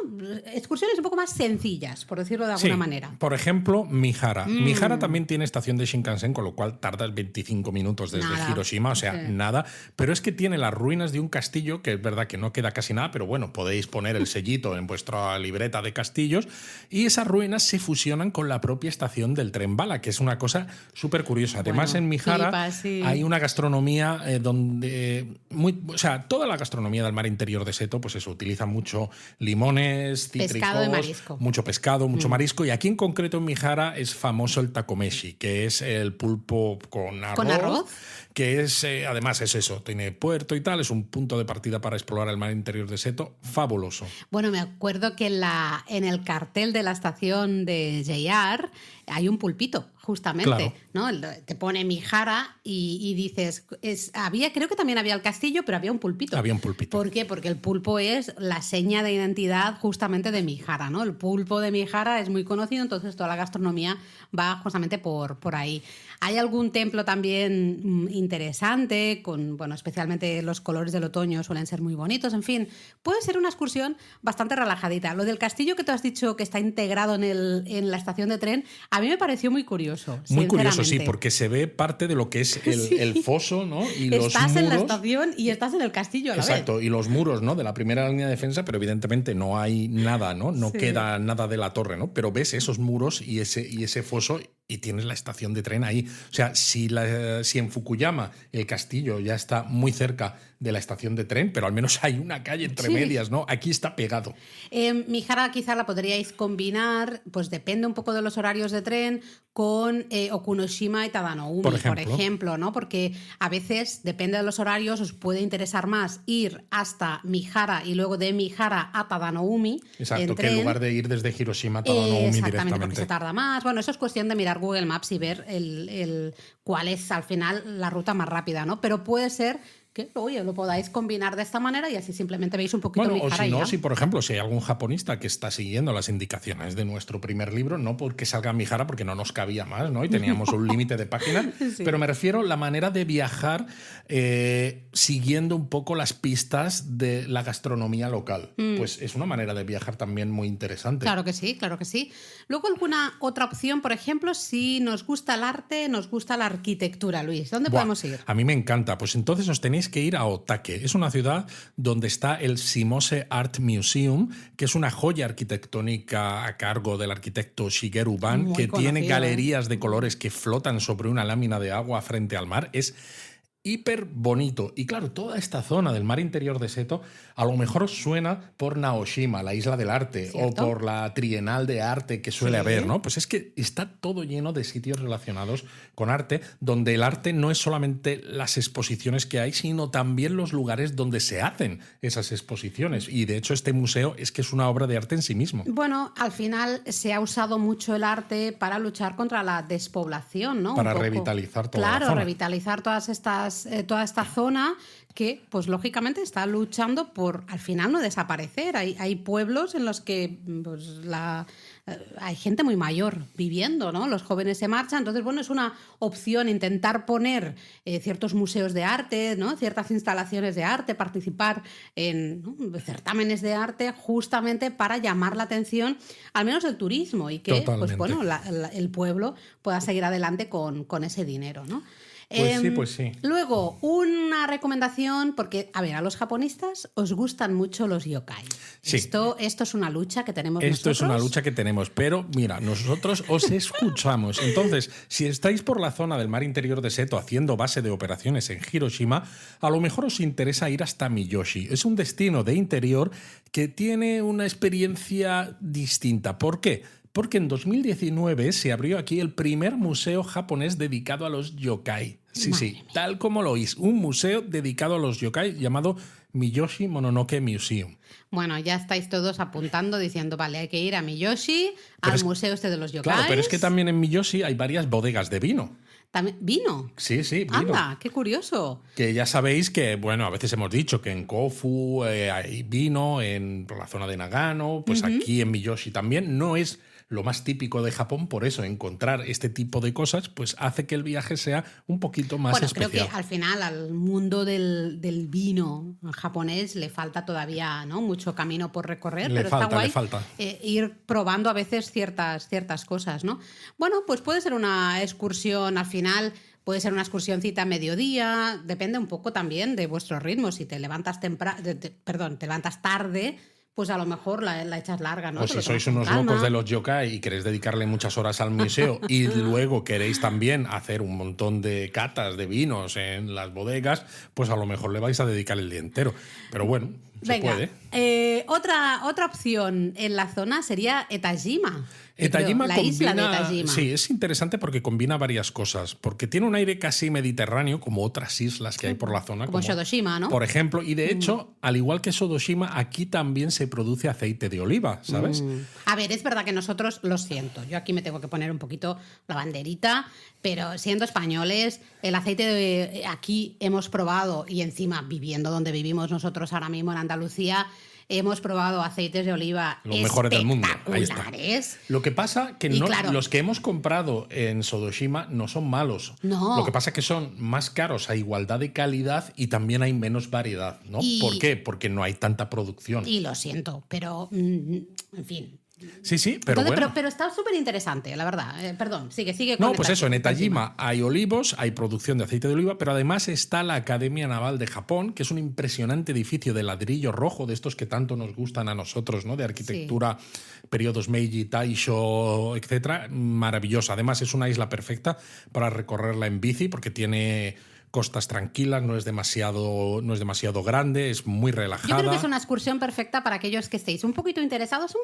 Excursiones un poco más sencillas, por decirlo de alguna manera. Por ejemplo, Mihara. Mihara también tiene estación de Shinkansen, con lo cual tardas 25 minutos desde Hiroshima, o sea, nada. Pero es que tiene las ruinas de un castillo, que es verdad que no queda casi nada, pero bueno, podéis poner el sellito en vuestra libreta de castillos, y esas ruinas se fusionan con la propia estación del tren bala, que es una cosa súper curiosa. Además, en Mihara hay una gastronomía donde... o sea, toda la gastronomía del mar interior de Seto, pues eso, utiliza mucho limones, cítricos, pescado y marisco. Mucho pescado, mucho marisco. Y aquí en concreto en Mihara es famoso el takomeshi, que es el pulpo con arroz. ¿Con arroz? Que es, además es eso, tiene puerto y tal, es un punto de partida para explorar el mar interior de Seto, fabuloso. Bueno, me acuerdo que en el cartel de la estación de JR hay un pulpito, justamente, claro, ¿no? Te pone Mihara y dices, creo que también había el castillo, pero había un pulpito. Había un pulpito. ¿Por qué? Porque el pulpo es la seña de identidad justamente de Mihara, ¿no? El pulpo de Mihara es muy conocido, entonces toda la gastronomía va justamente por ahí. Hay algún templo también interesante, bueno, especialmente los colores del otoño suelen ser muy bonitos, en fin, puede ser una excursión bastante relajadita. Lo del castillo que tú has dicho que está integrado en la estación de tren, A mí me pareció muy curioso. Muy curioso, sí, sinceramente. porque se ve parte de lo que es el foso, ¿no? Y los Estás en la muros. estación y estás en el castillo a la Exacto, vez. y los muros, ¿no? De la primera línea de defensa, pero evidentemente no hay nada, ¿no? No Sí. queda nada de la torre, ¿no? Pero ves esos muros y ese foso y tienes la estación de tren ahí. O sea, si en Fukuyama el castillo ya está muy cerca de la estación de tren, pero al menos hay una calle entre Sí. medias, ¿no? Aquí está pegado. Mihara quizá la podríais combinar, pues depende un poco de los horarios de tren, con Okunoshima y Tadanoumi, Por ejemplo. ¿no? Porque a veces, depende de los horarios, os puede interesar más ir hasta Mihara y luego de Mihara a Tadanoumi. Exacto, en que tren. en lugar de ir desde Hiroshima a Tadanoumi Exactamente, porque directamente. se tarda más. Bueno, eso es cuestión de mirar Google Maps y ver cuál es al final la ruta más rápida, ¿no? Pero puede ser que, oye, lo podáis combinar de esta manera y así simplemente veis un poquito Bueno, o Mihara si y no, ya. si por ejemplo, si hay algún japonista que está siguiendo las indicaciones de nuestro primer libro, no porque salga Mihara, porque no nos cabía más, ¿no? Y teníamos un límite de páginas, Sí. pero me refiero a la manera de viajar siguiendo un poco las pistas de la gastronomía local. Pues es una manera de viajar también muy interesante. Claro que sí, claro que sí. Luego alguna otra opción, por ejemplo, si nos gusta el arte, nos gusta la arquitectura, Luis, ¿dónde Buah, podemos ir? a mí me encanta. Pues entonces os tenéis que ir a Otake. Es una ciudad donde está el Shimose Art Museum, que es una joya arquitectónica a cargo del arquitecto Shigeru Ban, Muy que tiene conocido, galerías de colores que flotan sobre una lámina de agua frente al mar. Es hiper bonito. Y claro, toda esta zona del mar interior de Seto a lo mejor os suena por Naoshima, la isla del arte, ¿Cierto? o por la Trienal de arte que suele Sí. haber, ¿no? Pues es que está todo lleno de sitios relacionados con arte, donde el arte no es solamente las exposiciones que hay, sino también los lugares donde se hacen esas exposiciones. Y de hecho este museo es que es una obra de arte en sí mismo. Bueno, al final se ha usado mucho el arte para luchar contra la despoblación, ¿no? Para Un poco. revitalizar toda la Claro, zona. revitalizar toda esta zona que, pues lógicamente, está luchando por, al final, no desaparecer. Hay pueblos en los que pues, hay gente muy mayor viviendo, ¿no? Los jóvenes se marchan. Entonces, bueno, es una opción intentar poner ciertos museos de arte, ¿no? Ciertas instalaciones de arte, participar en, ¿no?, certámenes de arte, justamente para llamar la atención, al menos el turismo, y que pues, Totalmente. bueno, el pueblo pueda seguir adelante con ese dinero, ¿no? Pues sí. Luego, una recomendación, porque, a ver, a los japonistas os gustan mucho los yokai. Sí. Esto es una lucha que tenemos Esto nosotros. es una lucha que tenemos, pero mira, nosotros os escuchamos. Entonces, si estáis por la zona del mar interior de Seto haciendo base de operaciones en Hiroshima, a lo mejor os interesa ir hasta Miyoshi. Es un destino de interior que tiene una experiencia distinta. ¿Por qué? Porque en 2019 se abrió aquí el primer museo japonés dedicado a los yokai. Sí, Madre sí, mía. tal como lo oís, un museo dedicado a los yokai llamado Miyoshi Mononoke Museum. Bueno, ya estáis todos apuntando diciendo, vale, hay que ir a Miyoshi, Pero al es- museo este de los yokai. Claro, pero es que también en Miyoshi hay varias bodegas de vino. También vino. Sí, sí, vino. Anda, qué curioso. Que ya sabéis que, bueno, a veces hemos dicho que en Kofu hay vino, por la zona de Nagano, pues aquí en Miyoshi también. No es lo más típico de Japón, por eso encontrar este tipo de cosas pues hace que el viaje sea un poquito más Bueno, especial. creo que al final al mundo del vino japonés le falta todavía, ¿no?, mucho camino por recorrer, Le pero falta, está guay le falta. Ir probando a veces ciertas cosas, ¿no? Bueno, pues puede ser una excursión al final. Puede ser una excursioncita a mediodía, depende un poco también de vuestro ritmo. Si te levantas te levantas tarde, pues a lo mejor la echas larga, ¿no? O Te si lo tomas sois con unos calma. locos de los yokai y queréis dedicarle muchas horas al museo y luego queréis también hacer un montón de catas de vinos en las bodegas, pues a lo mejor le vais a dedicar el día entero. Pero bueno, se Venga, puede. otra opción en la zona sería Etajima. Etajima la isla de combina, Etajima. sí, es interesante porque combina varias cosas, porque tiene un aire casi mediterráneo como otras islas que hay por la zona, Como Shodoshima, ¿no? por ejemplo, y de hecho, al igual que Shodoshima, aquí también se produce aceite de oliva, ¿sabes? A ver, es verdad que nosotros, lo siento, yo aquí me tengo que poner un poquito la banderita, pero siendo españoles, el aceite de aquí hemos probado, y encima viviendo donde vivimos nosotros ahora mismo en Andalucía, hemos probado aceites de oliva Los mejores del mundo. Ahí está. espectaculares. Lo que pasa que Y no, claro. los que hemos comprado en Shodoshima no son malos. No. Lo que pasa es que son más caros a igualdad de calidad y también hay menos variedad, ¿no? Y- ¿Por qué? Porque no hay tanta producción. Y lo siento, pero en fin, Sí, sí, pero Entonces, bueno. pero está súper interesante, la verdad. Perdón, sigue No, con pues eso, en Etajima. Etajima hay olivos, hay producción de aceite de oliva, pero además está la Academia Naval de Japón, que es un impresionante edificio de ladrillo rojo, de estos que tanto nos gustan a nosotros, ¿no? De Sí. arquitectura, periodos Meiji, Taisho, etcétera. Maravillosa. Además, es una isla perfecta para recorrerla en bici, porque tiene costas tranquilas, no es demasiado grande, es muy Yo creo que es relajada. una excursión perfecta para aquellos que estéis un poquito interesados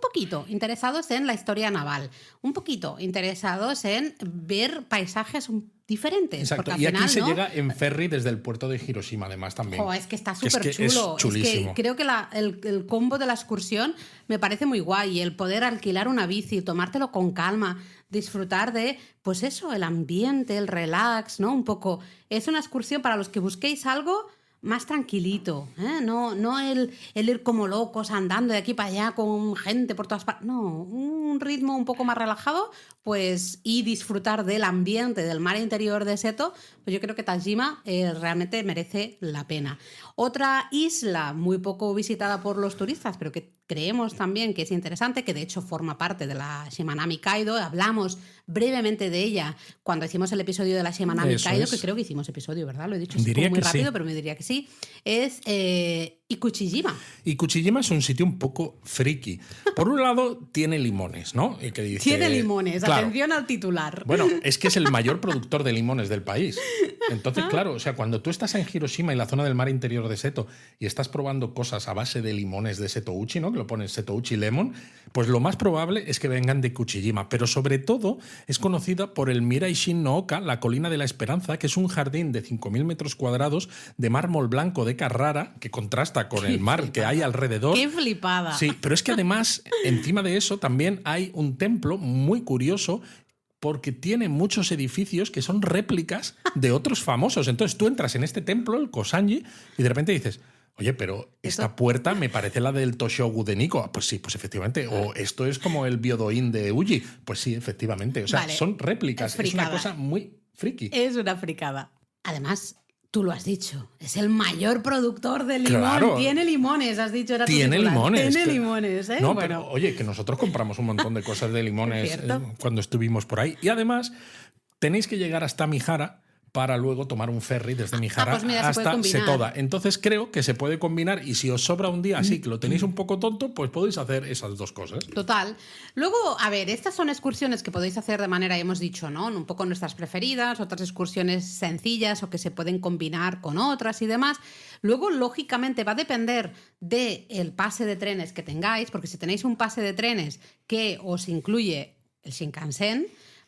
en la historia naval, un poquito interesados en ver paisajes diferentes, porque Exacto. al Y aquí final, se ¿no? llega en ferry desde el puerto de Hiroshima, además, también. Jo, es que está Que es súper que es chulo. Es que chulísimo. creo que el combo de la excursión me parece muy guay. El poder alquilar una bici, tomártelo con calma, disfrutar de, pues eso, el ambiente, el relax, ¿no? Un poco. Es una excursión para los que busquéis algo más tranquilito, ¿eh? No el ir como locos andando de aquí para allá con gente por todas partes. No, un ritmo un poco más relajado, pues, y disfrutar del ambiente del mar interior de Seto, pues yo creo que Tajima realmente merece la pena. Otra isla muy poco visitada por los turistas, pero que creemos también que es interesante, que de hecho forma parte de la Shimanami Kaido, hablamos brevemente de ella cuando hicimos el episodio de la Shimanami Eso Kaido, es. que creo que hicimos episodio, ¿verdad? Lo he dicho así Diría como muy que sí. rápido, pero me diría que sí. Es Ikuchijima. Y Kuchijima es un sitio un poco friki. Por un lado, tiene limones, ¿no? Y que dice, Tiene limones, claro, atención al titular. bueno, es que es el mayor productor de limones del país. Entonces, claro, o sea, cuando tú estás en Hiroshima, en la zona del mar interior de Seto, y estás probando cosas a base de limones de Setouchi, ¿no? Que lo pones Setouchi Lemon, pues lo más probable es que vengan de Kuchijima. Pero sobre todo es conocida por el Miraishin no Oka, la colina de la esperanza, que es un jardín de 5.000 metros cuadrados de mármol blanco de Carrara, que contrasta con el mar que hay alrededor. ¡Qué flipada! Sí, pero es que además, encima de eso, también hay un templo muy curioso porque tiene muchos edificios que son réplicas de otros famosos. Entonces tú entras en este templo, el Kosanji, y de repente dices, oye, pero esta puerta me parece la del Toshogu de Nikko. Pues sí, pues efectivamente. O esto es como el Byodoin de Uji. Pues sí, efectivamente. O sea, Vale, son réplicas. Es una fricada. cosa muy friki. Es una fricada. Además, tú lo has dicho, es el mayor productor de limón. Claro. Tiene limones, has dicho. Era tu Tiene titular. limones. Tiene limones, ¿eh? No, Bueno. pero oye, que nosotros compramos un montón de cosas de limones ¿Cierto? cuando estuvimos por ahí. Y además, tenéis que llegar hasta Mihara para luego tomar un ferry desde Mihara pues mira, se puede hasta combinar. Setoda. Entonces creo que se puede combinar y si os sobra un día así que lo tenéis un poco tonto, pues podéis hacer esas dos cosas. Total. Luego, a ver, estas son excursiones que podéis hacer de manera, hemos dicho, ¿no? Un poco nuestras preferidas, otras excursiones sencillas o que se pueden combinar con otras y demás. Luego, lógicamente, va a depender del pase de trenes que tengáis, porque si tenéis un pase de trenes que os incluye el Shinkansen,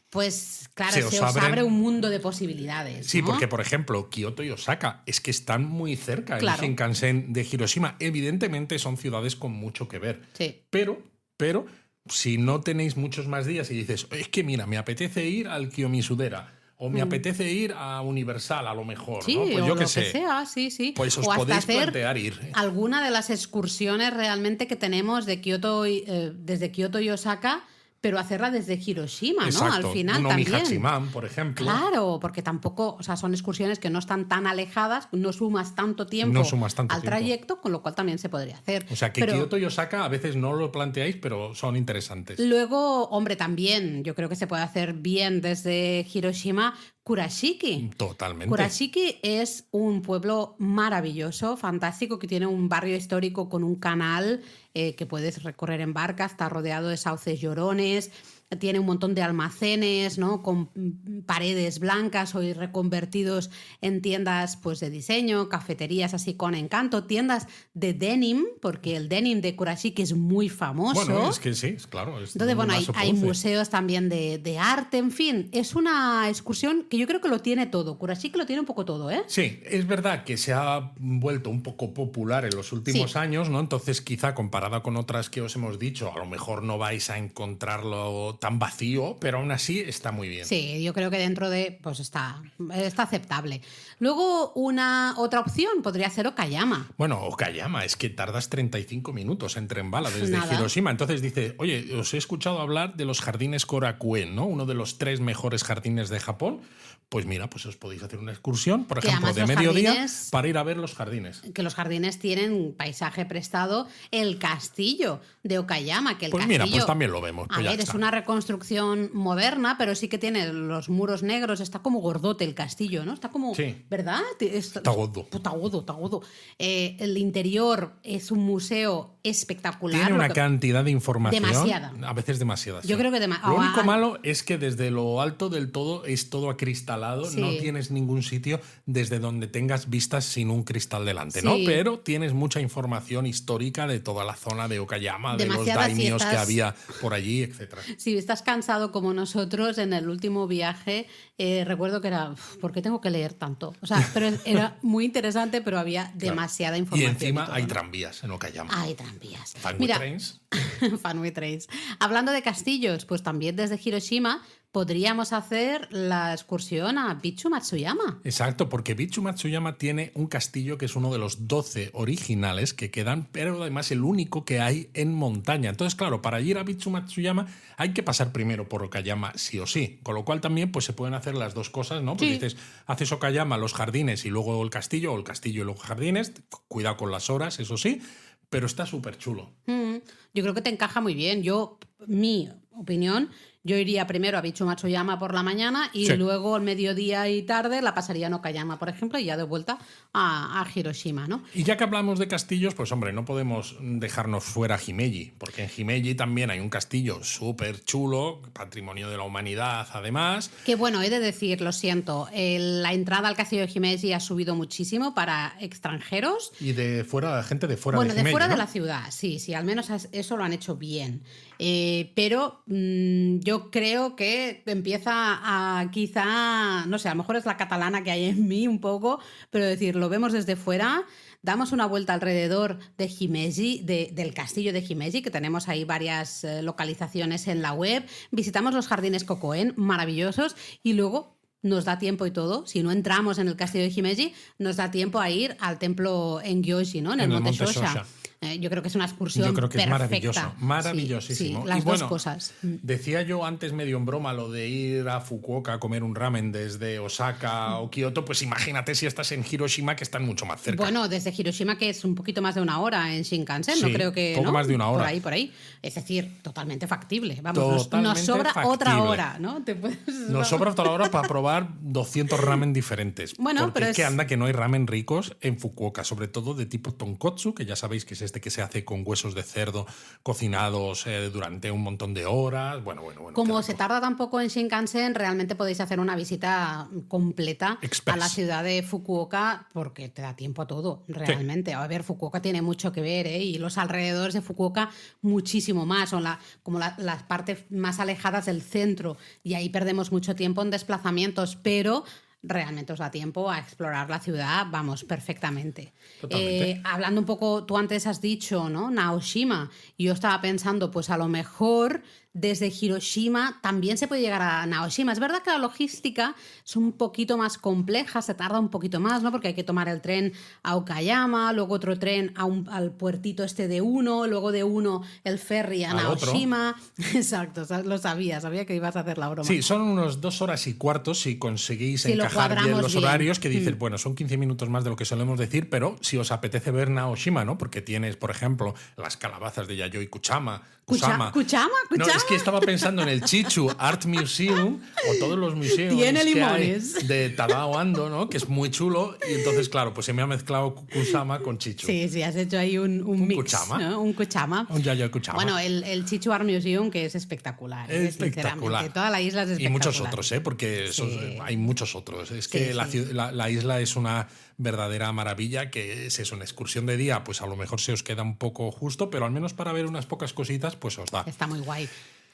pues claro, se os abre un mundo de posibilidades. Sí, ¿no? porque por ejemplo, Kioto y Osaka es que están muy cerca Claro. el Shinkansen de Hiroshima. Evidentemente son ciudades con mucho que ver. Sí. Pero si no tenéis muchos más días y dices, es que mira, me apetece ir al Kiyomisudera o me apetece ir a Universal a lo mejor, Sí, ¿no? Pues o yo lo qué sé. que sea, sí, sí. Pues os o hasta podéis hacer plantear ir. alguna de las excursiones realmente que tenemos de Kioto desde Kioto y Osaka, pero hacerla desde Hiroshima, ¿no? Exacto. Al final un también. Omihachiman, por ejemplo. Claro, porque tampoco, o sea, son excursiones que no están tan alejadas, no sumas tanto tiempo No sumas tanto al tiempo. trayecto, con lo cual también se podría hacer. O sea, que Pero Kioto y Osaka a veces no lo planteáis, pero son interesantes. luego, hombre, también yo creo que se puede hacer bien desde Hiroshima Kurashiki. Totalmente. Kurashiki es un pueblo maravilloso, fantástico, que tiene un barrio histórico con un canal que puedes recorrer en barca, está rodeado de sauces llorones, tiene un montón de almacenes, ¿no? Con paredes blancas hoy reconvertidos en tiendas pues, de diseño, cafeterías así con encanto, tiendas de denim, porque el denim de Kurashiki es muy famoso. Bueno, es que sí, es claro. Es Entonces, bueno, donde más se hay produce. museos también de arte, en fin. Es una excursión que yo creo que lo tiene todo. Kurashiki lo tiene un poco todo, ¿eh? Sí, es verdad que se ha vuelto un poco popular en los últimos Sí. años, ¿no? Entonces, quizá comparada con otras que os hemos dicho, a lo mejor no vais a encontrarlo tan vacío, pero aún así está muy bien. Sí, yo creo que dentro de, pues está aceptable. Luego, otra opción podría ser Okayama. Bueno, Okayama, es que tardas 35 minutos en tren bala desde Nada. Hiroshima. Entonces dice, oye, os he escuchado hablar de los jardines Korakuen, ¿no? Uno de los 3 mejores jardines de Japón. pues mira, pues os podéis hacer una excursión, por Que ejemplo, además de los mediodía jardines- para ir a ver los jardines. Que los jardines tienen paisaje prestado, el castillo de Okayama, que el Pues castillo... mira, pues también lo vemos. A Pues ya ver, es está. una reconstrucción moderna, pero sí que tiene los muros negros, está como gordote el castillo, ¿no? Está como... Sí. ¿Verdad? Está gordo. Está gordo, está gordo. El interior es un museo espectacular. Tiene lo una que- cantidad de información. Demasiada. A veces demasiada. Yo sí. creo que Lo único malo es que desde lo alto del todo es todo acristalado. Sí. No tienes ningún sitio desde donde tengas vistas sin un cristal delante, Sí. ¿no? Pero tienes mucha información histórica de toda la zona de Okayama, de los Demasiada, si daimios que estás- había por allí, etcétera. Si estás cansado como nosotros, en el último viaje recuerdo que era, ¿por qué tengo que leer tanto? O sea, pero era muy interesante, pero había demasiada Y información. encima todo, hay ¿no? tranvías en Okayama. Hay tranvías. Fanway Mira, Trains. Fanway Trains. Hablando de castillos, pues también desde Hiroshima podríamos hacer la excursión a Bichu Matsuyama. Exacto, porque Bichu Matsuyama tiene un castillo que es uno de los 12 originales que quedan, pero además el único que hay en montaña. Entonces, claro, para ir a Bichu Matsuyama hay que pasar primero por Okayama sí o sí, con lo cual también pues, se pueden hacer las dos cosas, ¿no? Porque Sí. dices, haces Okayama, los jardines y luego el castillo, o el castillo y los jardines, cuidado con las horas, eso sí, pero está súper chulo. Yo creo que te encaja muy bien. Mi opinión, yo iría primero a Bichu Matsuyama por la mañana y Sí. luego al mediodía y tarde la pasaría en Okayama, por ejemplo, y ya de vuelta a Hiroshima, ¿no? Y ya que hablamos de castillos, pues hombre, no podemos dejarnos fuera Himeji, porque en Himeji también hay un castillo súper chulo, patrimonio de la humanidad además. Que bueno, he de decir, lo siento, la entrada al castillo de Himeji ha subido muchísimo para extranjeros. Y de fuera, gente de fuera Bueno, de Himeji, fuera de ¿no? la ciudad, sí, sí, al menos eso lo han hecho bien. Pero yo creo que empieza a quizá, no sé, a lo mejor es la catalana que hay en mí un poco, pero decir, lo vemos desde fuera, damos una vuelta alrededor de Himeji, del castillo de Himeji, que tenemos ahí varias localizaciones en la web, visitamos los jardines Kokoen, maravillosos, y luego nos da tiempo y todo, si no entramos en el castillo de Himeji, nos da tiempo a ir al templo en Gyoshi, ¿no? En el Monte Shosha. Yo creo que es una excursión Yo creo que perfecta. es maravilloso, Sí, maravillosísimo. sí, las y dos bueno, cosas. decía yo antes medio en broma lo de ir a Fukuoka a comer un ramen desde Osaka o Kioto, pues imagínate si estás en Hiroshima que están mucho más cerca. Bueno, desde Hiroshima, que es un poquito más de una hora en Shinkansen, no Sí, creo que. poco ¿no? más de una hora. Por ahí. Es decir, totalmente factible. Vamos, Totalmente nos sobra otra factible. hora, ¿no? Nos sobra toda la hora para probar 200 ramen diferentes. Bueno, porque pero es que es- anda que no hay ramen ricos en Fukuoka, sobre todo de tipo tonkotsu, que ya sabéis que es este que se hace con huesos de cerdo cocinados durante un montón de horas. Bueno. Como qué se rico. tarda tan poco en Shinkansen, realmente podéis hacer una visita completa Express. a la ciudad de Fukuoka porque te da tiempo a todo, realmente. A ver, Fukuoka tiene mucho que ver, ¿eh? Y los alrededores de Fukuoka muchísimo más, son las partes más alejadas del centro y ahí perdemos mucho tiempo en desplazamientos, pero realmente os da tiempo a explorar la ciudad, vamos, perfectamente. Totalmente. Hablando un poco, tú antes has dicho, ¿no? Naoshima. Y yo estaba pensando, pues a lo mejor desde Hiroshima también se puede llegar a Naoshima. Es verdad que la logística es un poquito más compleja, se tarda un poquito más, ¿no? Porque hay que tomar el tren a Okayama, luego otro tren al puertito este de Uno, luego de Uno el ferry a Al otro. Naoshima. Exacto, lo sabía que ibas a hacer la broma. Sí, son unos 2 horas y cuarto si conseguís Si lo encajar bien cuadramos los bien. horarios, que dices, bueno, son 15 minutos más de lo que solemos decir, pero si os apetece ver Naoshima, ¿no? Porque tienes, por ejemplo, las calabazas de Yayoi Kusama. Kuchama. No, es que estaba pensando en el Chichu Art Museum o todos los museos Tiene que hay limones. de Tadao Ando, ¿no? Que es muy chulo. Y entonces, claro, pues se me ha mezclado Kusama con Chichu. Sí, has hecho ahí un mix, Kuchama. ¿no? Un Kuchama. Un Yayoi Kusama. Bueno, el Chichu Art Museum, que es espectacular. Espectacular. Sinceramente. Toda la isla es espectacular. Y muchos otros, ¿eh? Porque Sí. hay muchos otros. Es Sí, que sí. la isla es una verdadera maravilla, que es eso, una excursión de día, pues a lo mejor se os queda un poco justo, pero al menos para ver unas pocas cositas, pues os da. Está muy guay.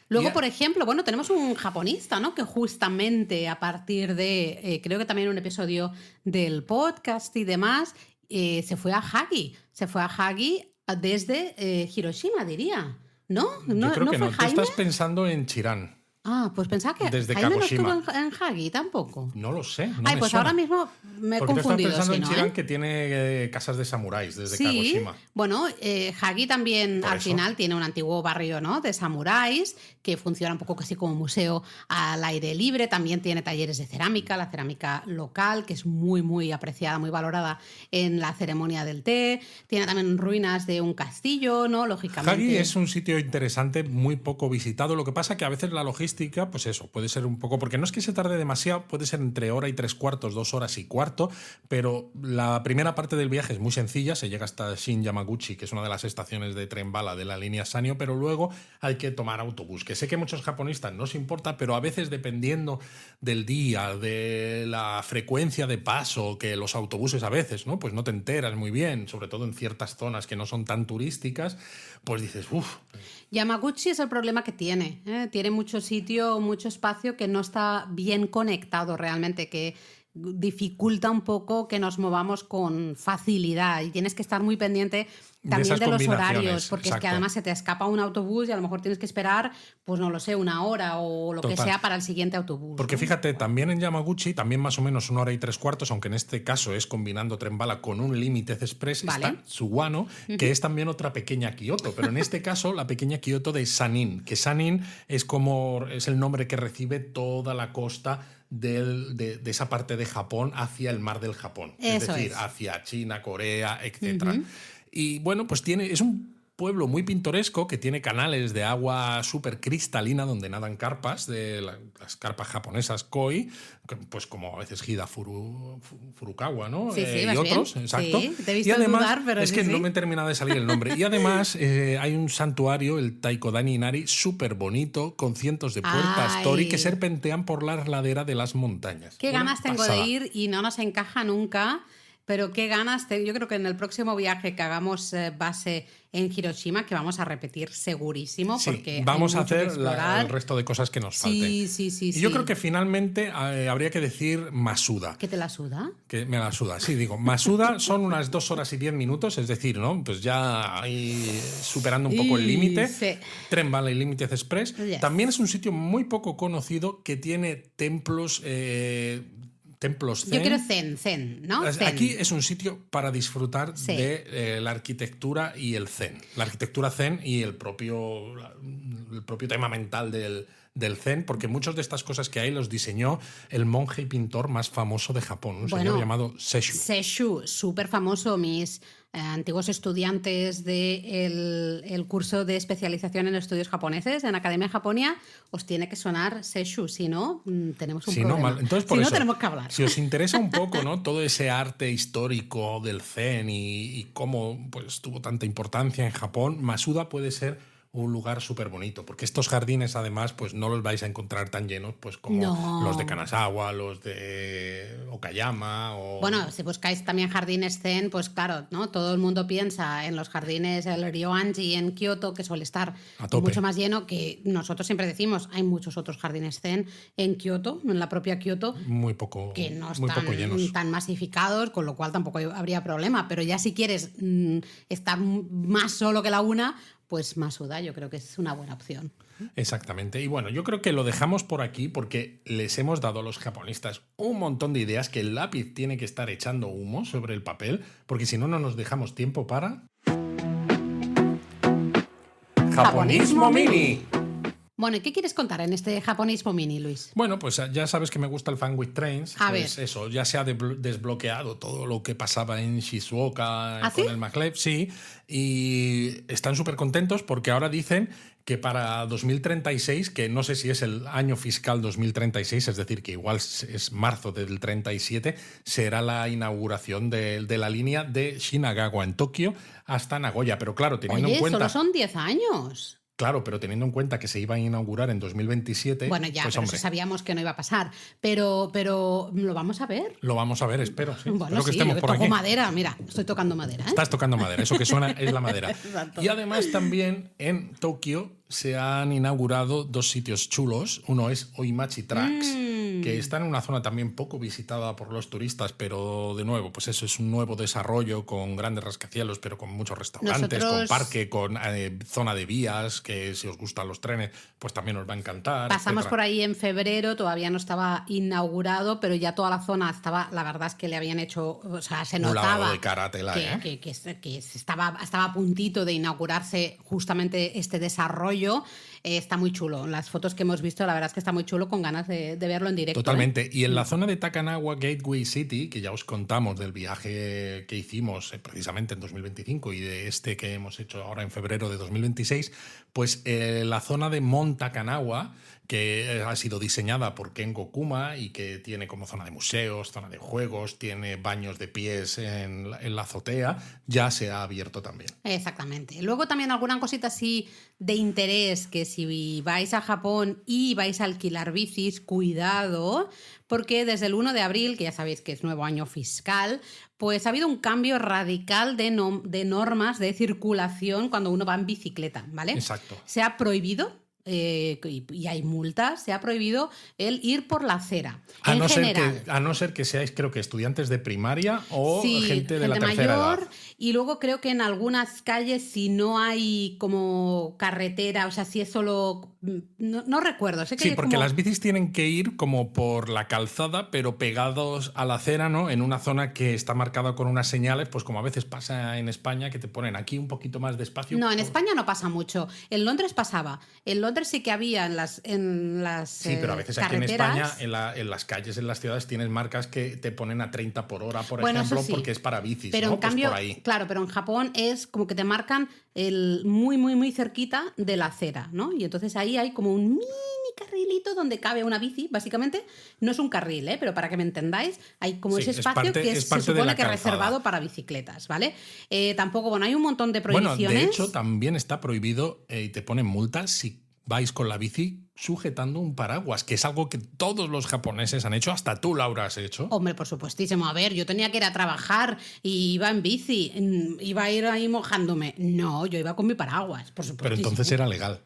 Luego, Ya. por ejemplo, bueno, tenemos un japonista, ¿no? Que justamente a partir de, creo que también un episodio del podcast y demás, se fue a Hagi. Se fue a Hagi desde Hiroshima, diría. ¿No? Yo creo que fue no. Tú Jaime? estás pensando en Chirán. Ah, pues pensaba que desde Jaime no estuvo Kagoshima. en Hagi tampoco. No lo sé. No Ay, me pues suena. ahora mismo me he Porque tú estás confundido, pensando si en no, Chiran, ¿eh? que tiene casas de samuráis desde Sí, Kagoshima. bueno, Hagi también Por al eso. final tiene un antiguo barrio, ¿no?, de samuráis que funciona un poco casi como museo al aire libre. También tiene talleres de cerámica, la cerámica local, que es muy, muy apreciada, muy valorada en la ceremonia del té. Tiene también ruinas de un castillo, ¿no? Hagi Lógicamente. es un sitio interesante, muy poco visitado. Lo que pasa que a veces la logística, pues eso, puede ser un poco. Porque no es que se tarde demasiado, puede ser entre hora y 3/4, 2 horas y cuarto, pero la primera parte del viaje es muy sencilla. Se llega hasta Shin Yamaguchi, que es una de las estaciones de tren bala de la línea Sanyo, pero luego hay que tomar autobús. Que sé que a muchos japonistas no os importa, pero a veces dependiendo del día, de la frecuencia de paso, que los autobuses a veces, ¿no? Pues no te enteras muy bien, sobre todo en ciertas zonas que no son tan turísticas, pues dices, uff. Yamaguchi es el problema que tiene, ¿eh? Tiene mucho sitio, mucho espacio que no está bien conectado realmente, que dificulta un poco que nos movamos con facilidad y tienes que estar muy pendiente también esas de los combinaciones, horarios, porque es que exacto. además se te escapa un autobús y a lo mejor tienes que esperar, pues no lo sé, una hora o lo que Total. sea para el siguiente autobús. Porque ¿no? fíjate, también en Yamaguchi, también más o menos 1 hora y 3/4, aunque en este caso es combinando tren bala con un Limited Express, Vale. está Suwano, que es también otra pequeña Kioto, pero en este caso la pequeña Kioto de Sanin, que Sanin es el nombre que recibe toda la costa de esa parte de Japón hacia el mar del Japón, es Eso decir, es. hacia China, Corea, etc. Y bueno, pues es un pueblo muy pintoresco que tiene canales de agua súper cristalina donde nadan carpas, las carpas japonesas koi, pues como a veces Hida Furukawa, ¿no? Sí, sí, Y vas otros, bien. exacto. Sí, te he visto Y además, dudar, pero es sí, que sí. no me termina de salir el nombre. Y además hay un santuario, el Taikodani Inari, súper bonito, con cientos de puertas Ay. tori que serpentean por la ladera de las montañas. Qué Una ganas tengo pasada. de ir y no nos encaja nunca, pero qué ganas tengo. Yo creo que en el próximo viaje que hagamos base en Hiroshima, que vamos a repetir segurísimo, Sí, porque vamos hay a mucho que hacer explorar. el resto de cosas que nos Sí, falten. sí, sí, Y yo sí. creo que finalmente habría que decir Masuda. ¿Qué te la suda? Que me la suda, sí, digo. Masuda son unas 2 horas y 10 minutos, es decir, ¿no? Pues ya ahí superando un poco el límite. Sí. Tren Bala y Limited Express. Yes. También es un sitio muy poco conocido que tiene templos zen. Yo quiero zen, ¿no? Zen. Aquí es un sitio para disfrutar Sí. de la arquitectura y el zen. La arquitectura zen y el propio tema mental del zen, porque muchas de estas cosas que hay los diseñó el monje y pintor más famoso de Japón, un señor llamado Sesshu. Sesshu, súper famoso. Mis antiguos estudiantes del curso de especialización en estudios japoneses en Academia Japonia, os tiene que sonar Sesshu, si no, tenemos un Si no, problema. mal. Entonces, por si no, eso, tenemos que hablar. si os interesa un poco, ¿no? Todo ese arte histórico del zen y cómo pues, tuvo tanta importancia en Japón, Masuda puede ser un lugar súper bonito, porque estos jardines además pues no los vais a encontrar tan llenos pues como No. los de Kanazawa, los de Okayama o... Bueno, si buscáis también jardines zen, pues claro, ¿no? Todo el mundo piensa en los jardines, el Ryoanji en Kioto, que suele estar A tope. mucho más lleno, que nosotros siempre decimos, hay muchos otros jardines zen en Kioto, en la propia Kioto, muy poco, que no muy poco llenos. están tan masificados, con lo cual tampoco habría problema. Pero ya si quieres estar más solo que la una, pues Masuda yo creo que es una buena opción. Exactamente. Y bueno, yo creo que lo dejamos por aquí porque les hemos dado a los japonistas un montón de ideas que el lápiz tiene que estar echando humo sobre el papel, porque si no, no nos dejamos tiempo para... ¡Japonismo Mini! Bueno, ¿y qué quieres contar en este japonismo mini, Luis? Bueno, pues ya sabes que me gusta el Fan with Trains. A Pues ver. eso, ya se ha desbloqueado todo lo que pasaba en Shizuoka ¿Ah, con sí? el maglev, sí. Y están súper contentos porque ahora dicen que para 2036, que no sé si es el año fiscal 2036, es decir, que igual es marzo del 37, será la inauguración de la línea de Shinagawa en Tokio hasta Nagoya. Pero claro, teniendo Oye, en cuenta... solo son 10 años. Claro, pero teniendo en cuenta que se iba a inaugurar en 2027, Bueno, ya, pues pero hombre, eso sabíamos que no iba a pasar. Pero lo vamos a ver. lo vamos a ver, espero. Sí. Bueno, Espero que sí, estemos yo por toco aquí. madera. Mira, estoy tocando madera, ¿eh? Estás tocando madera, eso que suena es la madera. Exacto. Y además también en Tokio se han inaugurado 2 sitios chulos. Uno es Oimachi Tracks, que está en una zona también poco visitada por los turistas, pero de nuevo, pues eso es un nuevo desarrollo con grandes rascacielos, pero con muchos restaurantes, con parque, con zona de vías, que si os gustan los trenes, pues también os va a encantar. Pasamos por ahí en febrero, todavía no estaba inaugurado, pero ya toda la zona estaba, la verdad es que le habían hecho, o sea, se notaba de caratela, que estaba a puntito de inaugurarse justamente este desarrollo. Está muy chulo. Las fotos que hemos visto, la verdad es que está muy chulo, con ganas de verlo en directo. Totalmente. Y en la zona de Takanawa Gateway City, que ya os contamos del viaje que hicimos precisamente en 2025 y de este que hemos hecho ahora en febrero de 2026, pues la zona de Mont Takanawa, que ha sido diseñada por Kengo Kuma y que tiene como zona de museos, zona de juegos, tiene baños de pies en la azotea, ya se ha abierto también. Exactamente. Luego también alguna cosita así de interés, que si vais a Japón y vais a alquilar bicis, cuidado, porque desde el 1 de abril, que ya sabéis que es nuevo año fiscal, pues ha habido un cambio radical de normas de circulación cuando uno va en bicicleta, ¿vale? Exacto. Se ha prohibido y hay multas, se ha prohibido el ir por la acera. A no ser que seáis, creo que estudiantes de primaria o gente de la tercera mayor, edad. Y luego creo que en algunas calles, si no hay como carretera, o sea, si es solo... No recuerdo. Sé que sí, porque las bicis tienen que ir como por la calzada, pero pegados a la acera, ¿no? En una zona que está marcada con unas señales, pues como a veces pasa en España, que te ponen aquí un poquito más de espacio. No, en España no pasa mucho. En Londres pasaba. En Londres sí que había en las sí, pero a veces carreteras. Aquí en España, en las calles, en las ciudades, tienes marcas que te ponen a 30 por hora, por ejemplo, sí, porque es para bicis, pero ¿no? En cambio, pues por ahí. Claro, pero en Japón es como que te marcan muy, muy, muy cerquita de la acera, ¿no? Y entonces ahí hay como un mini carrilito donde cabe una bici, básicamente. No es un carril, pero para que me entendáis, hay como ese espacio que se supone que es reservado para bicicletas, ¿vale? Tampoco, bueno, hay un montón de prohibiciones. Bueno, de hecho, también está prohibido y te ponen multas si vais con la bici sujetando un paraguas, que es algo que todos los japoneses han hecho, hasta tú, Laura, has hecho. Hombre, por supuestísimo. A ver, yo tenía que ir a trabajar y iba en bici, iba a ir ahí mojándome. No, yo iba con mi paraguas, por supuesto. Pero entonces era legal.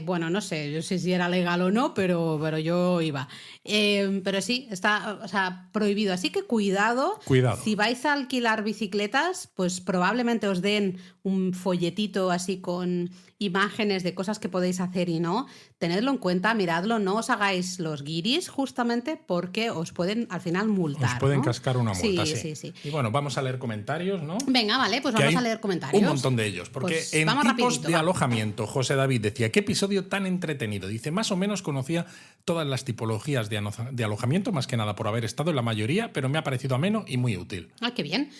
Bueno, no sé, yo sé si era legal o no, pero yo iba. Pero sí, está, o sea, prohibido. Así que cuidado. Si vais a alquilar bicicletas, pues probablemente os den un folletito así con imágenes de cosas que podéis hacer y no. Tenedlo en cuenta, miradlo, no os hagáis los guiris justamente porque os pueden al final multar. Os pueden ¿no? cascar una multa, sí. Y bueno, vamos a leer comentarios, ¿no? Venga, vale, pues vamos a leer comentarios. Un montón de ellos, porque pues en tipos rapidito, de alojamiento, José David decía, qué episodio tan entretenido. Dice, más o menos conocía todas las tipologías de alojamiento, más que nada por haber estado en la mayoría, pero me ha parecido ameno y muy útil. Ah, qué bien.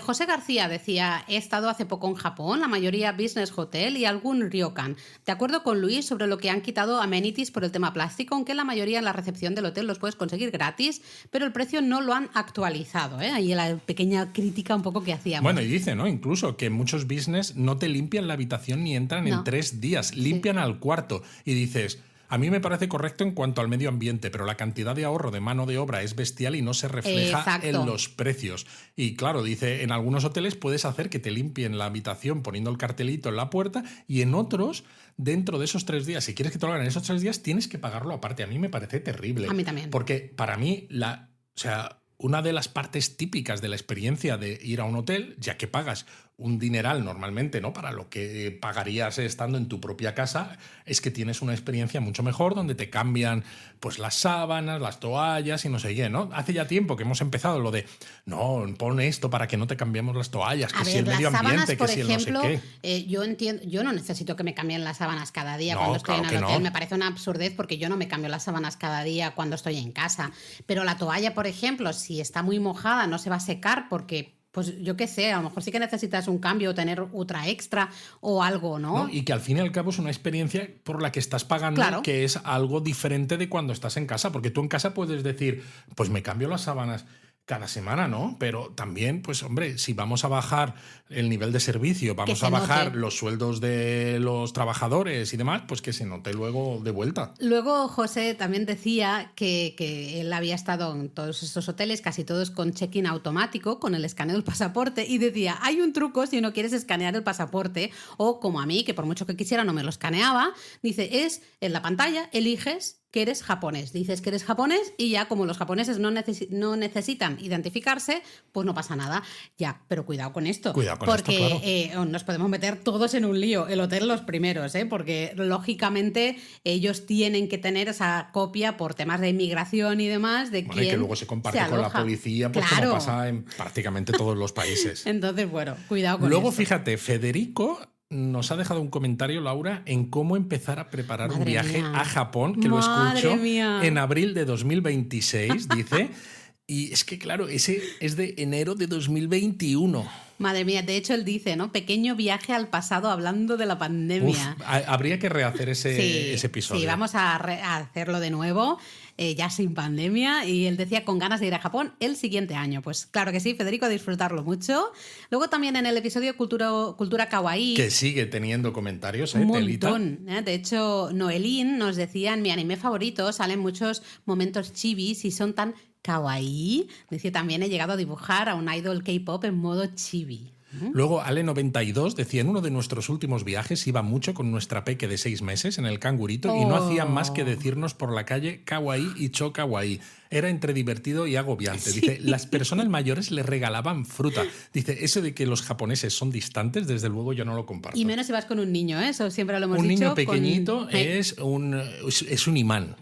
José García decía, he estado hace poco en Japón, la mayoría business hotel y algún ryokan. De acuerdo con Luis sobre lo que han quitado amenities por el tema plástico, aunque la mayoría en la recepción del hotel los puedes conseguir gratis, pero el precio no lo han actualizado. Ahí la pequeña crítica un poco que hacíamos. Bueno, y dice, ¿no? Incluso que muchos business no te limpian la habitación ni entran en 3 días, limpian al cuarto. Y dices, a mí me parece correcto en cuanto al medio ambiente, pero la cantidad de ahorro de mano de obra es bestial y no se refleja en los precios. Y claro, dice, en algunos hoteles puedes hacer que te limpien la habitación poniendo el cartelito en la puerta y en otros, dentro de esos 3 días, si quieres que te lo hagan en esos 3 días, tienes que pagarlo aparte. A mí me parece terrible. A mí también. Porque para mí, una de las partes típicas de la experiencia de ir a un hotel, ya que pagas un dineral normalmente, ¿no? Para lo que pagarías estando en tu propia casa, es que tienes una experiencia mucho mejor donde te cambian pues las sábanas, las toallas y no sé qué, ¿no? Hace ya tiempo que hemos empezado lo de no, pon esto para que no te cambiemos las toallas, que si el medio ambiente, que si el no sé qué. Yo entiendo, yo no necesito que me cambien las sábanas cada día cuando estoy en el hotel. Me parece una absurdez porque yo no me cambio las sábanas cada día cuando estoy en casa. Pero la toalla, por ejemplo, si está muy mojada, no se va a secar porque pues yo qué sé, a lo mejor sí que necesitas un cambio o tener otra extra o algo, ¿no? Y que al fin y al cabo es una experiencia por la que estás pagando, claro, que es algo diferente de cuando estás en casa, porque tú en casa puedes decir, pues me cambio las sábanas cada semana, ¿no? Pero también, pues hombre, si vamos a bajar el nivel de servicio, vamos a bajar los sueldos de los trabajadores y demás, pues que se note luego de vuelta. Luego José también decía que él había estado en todos estos hoteles, casi todos con check-in automático, con el escaneo del pasaporte, y decía, hay un truco si no quieres escanear el pasaporte, o como a mí, que por mucho que quisiera no me lo escaneaba, dice, es en la pantalla, eliges que eres japonés. Dices que eres japonés y ya como los japoneses no necesitan identificarse, pues no pasa nada. Ya, pero cuidado con esto. Cuidado con porque esto, claro. nos podemos meter todos en un lío. El hotel los primeros, porque lógicamente ellos tienen que tener esa copia por temas de inmigración y demás de Bueno, quién y que luego se comparte se con la aloja. policía, pues Claro. como pasa en prácticamente todos los países. Entonces, bueno, cuidado con Luego, esto. fíjate, Federico nos ha dejado un comentario, Laura, en cómo empezar a preparar un viaje mía. a Japón, que Madre lo escucho mía. en abril de 2026, dice. Y es que, claro, ese es de enero de 2021. Madre mía, de hecho él dice, ¿no? Pequeño viaje al pasado hablando de la pandemia. Habría que rehacer ese Sí, episodio. sí, vamos a hacerlo de nuevo, ya sin pandemia. Y él decía con ganas de ir a Japón el siguiente año. Pues claro que sí, Federico, a disfrutarlo mucho. Luego también en el episodio Cultura Kawaii. Que sigue teniendo comentarios, Un Telita. montón. De hecho, Noelín nos decía, en mi anime favorito salen muchos momentos chibis y son tan kawaii. Decía, también he llegado a dibujar a un idol K-pop en modo chibi. Luego, Ale92 decía, en uno de nuestros últimos viajes iba mucho con nuestra peque de 6 meses en el cangurito y no hacía más que decirnos por la calle kawaii y cho kawaii. Era entre divertido y agobiante. Sí. Dice, las personas mayores le regalaban fruta. Dice, eso de que los japoneses son distantes, desde luego yo no lo comparto. Y menos si vas con un niño, eso siempre lo hemos un dicho. niño pequeñito con... es un imán.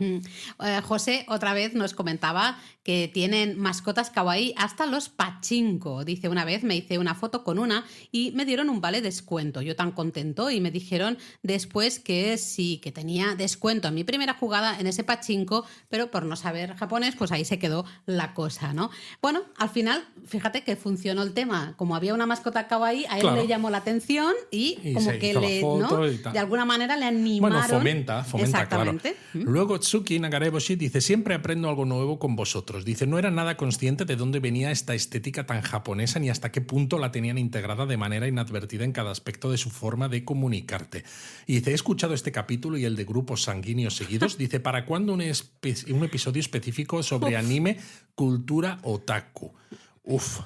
José otra vez nos comentaba que tienen mascotas kawaii hasta los pachinko. Dice, una vez me hice una foto con una y me dieron un vale descuento. Yo tan contento y me dijeron después que sí, que tenía descuento en mi primera jugada en ese pachinko, pero por no saber japonés, pues ahí se quedó la cosa, ¿no? Bueno, al final, fíjate que funcionó el tema. Como había una mascota kawaii, a él Claro. le llamó la atención y como se que hizo la le, foto ¿no? y tal. De alguna manera le animaron. Bueno, fomenta, Exactamente. claro. Luego Tsuki Nagareboshi dice, siempre aprendo algo nuevo con vosotros. Dice, no era nada consciente de dónde venía esta estética tan japonesa ni hasta qué punto la tenían integrada de manera inadvertida en cada aspecto de su forma de comunicarte. Y dice, he escuchado este capítulo y el de grupos sanguíneos seguidos. Dice, ¿para cuándo un episodio específico sobre anime, cultura otaku? Uf.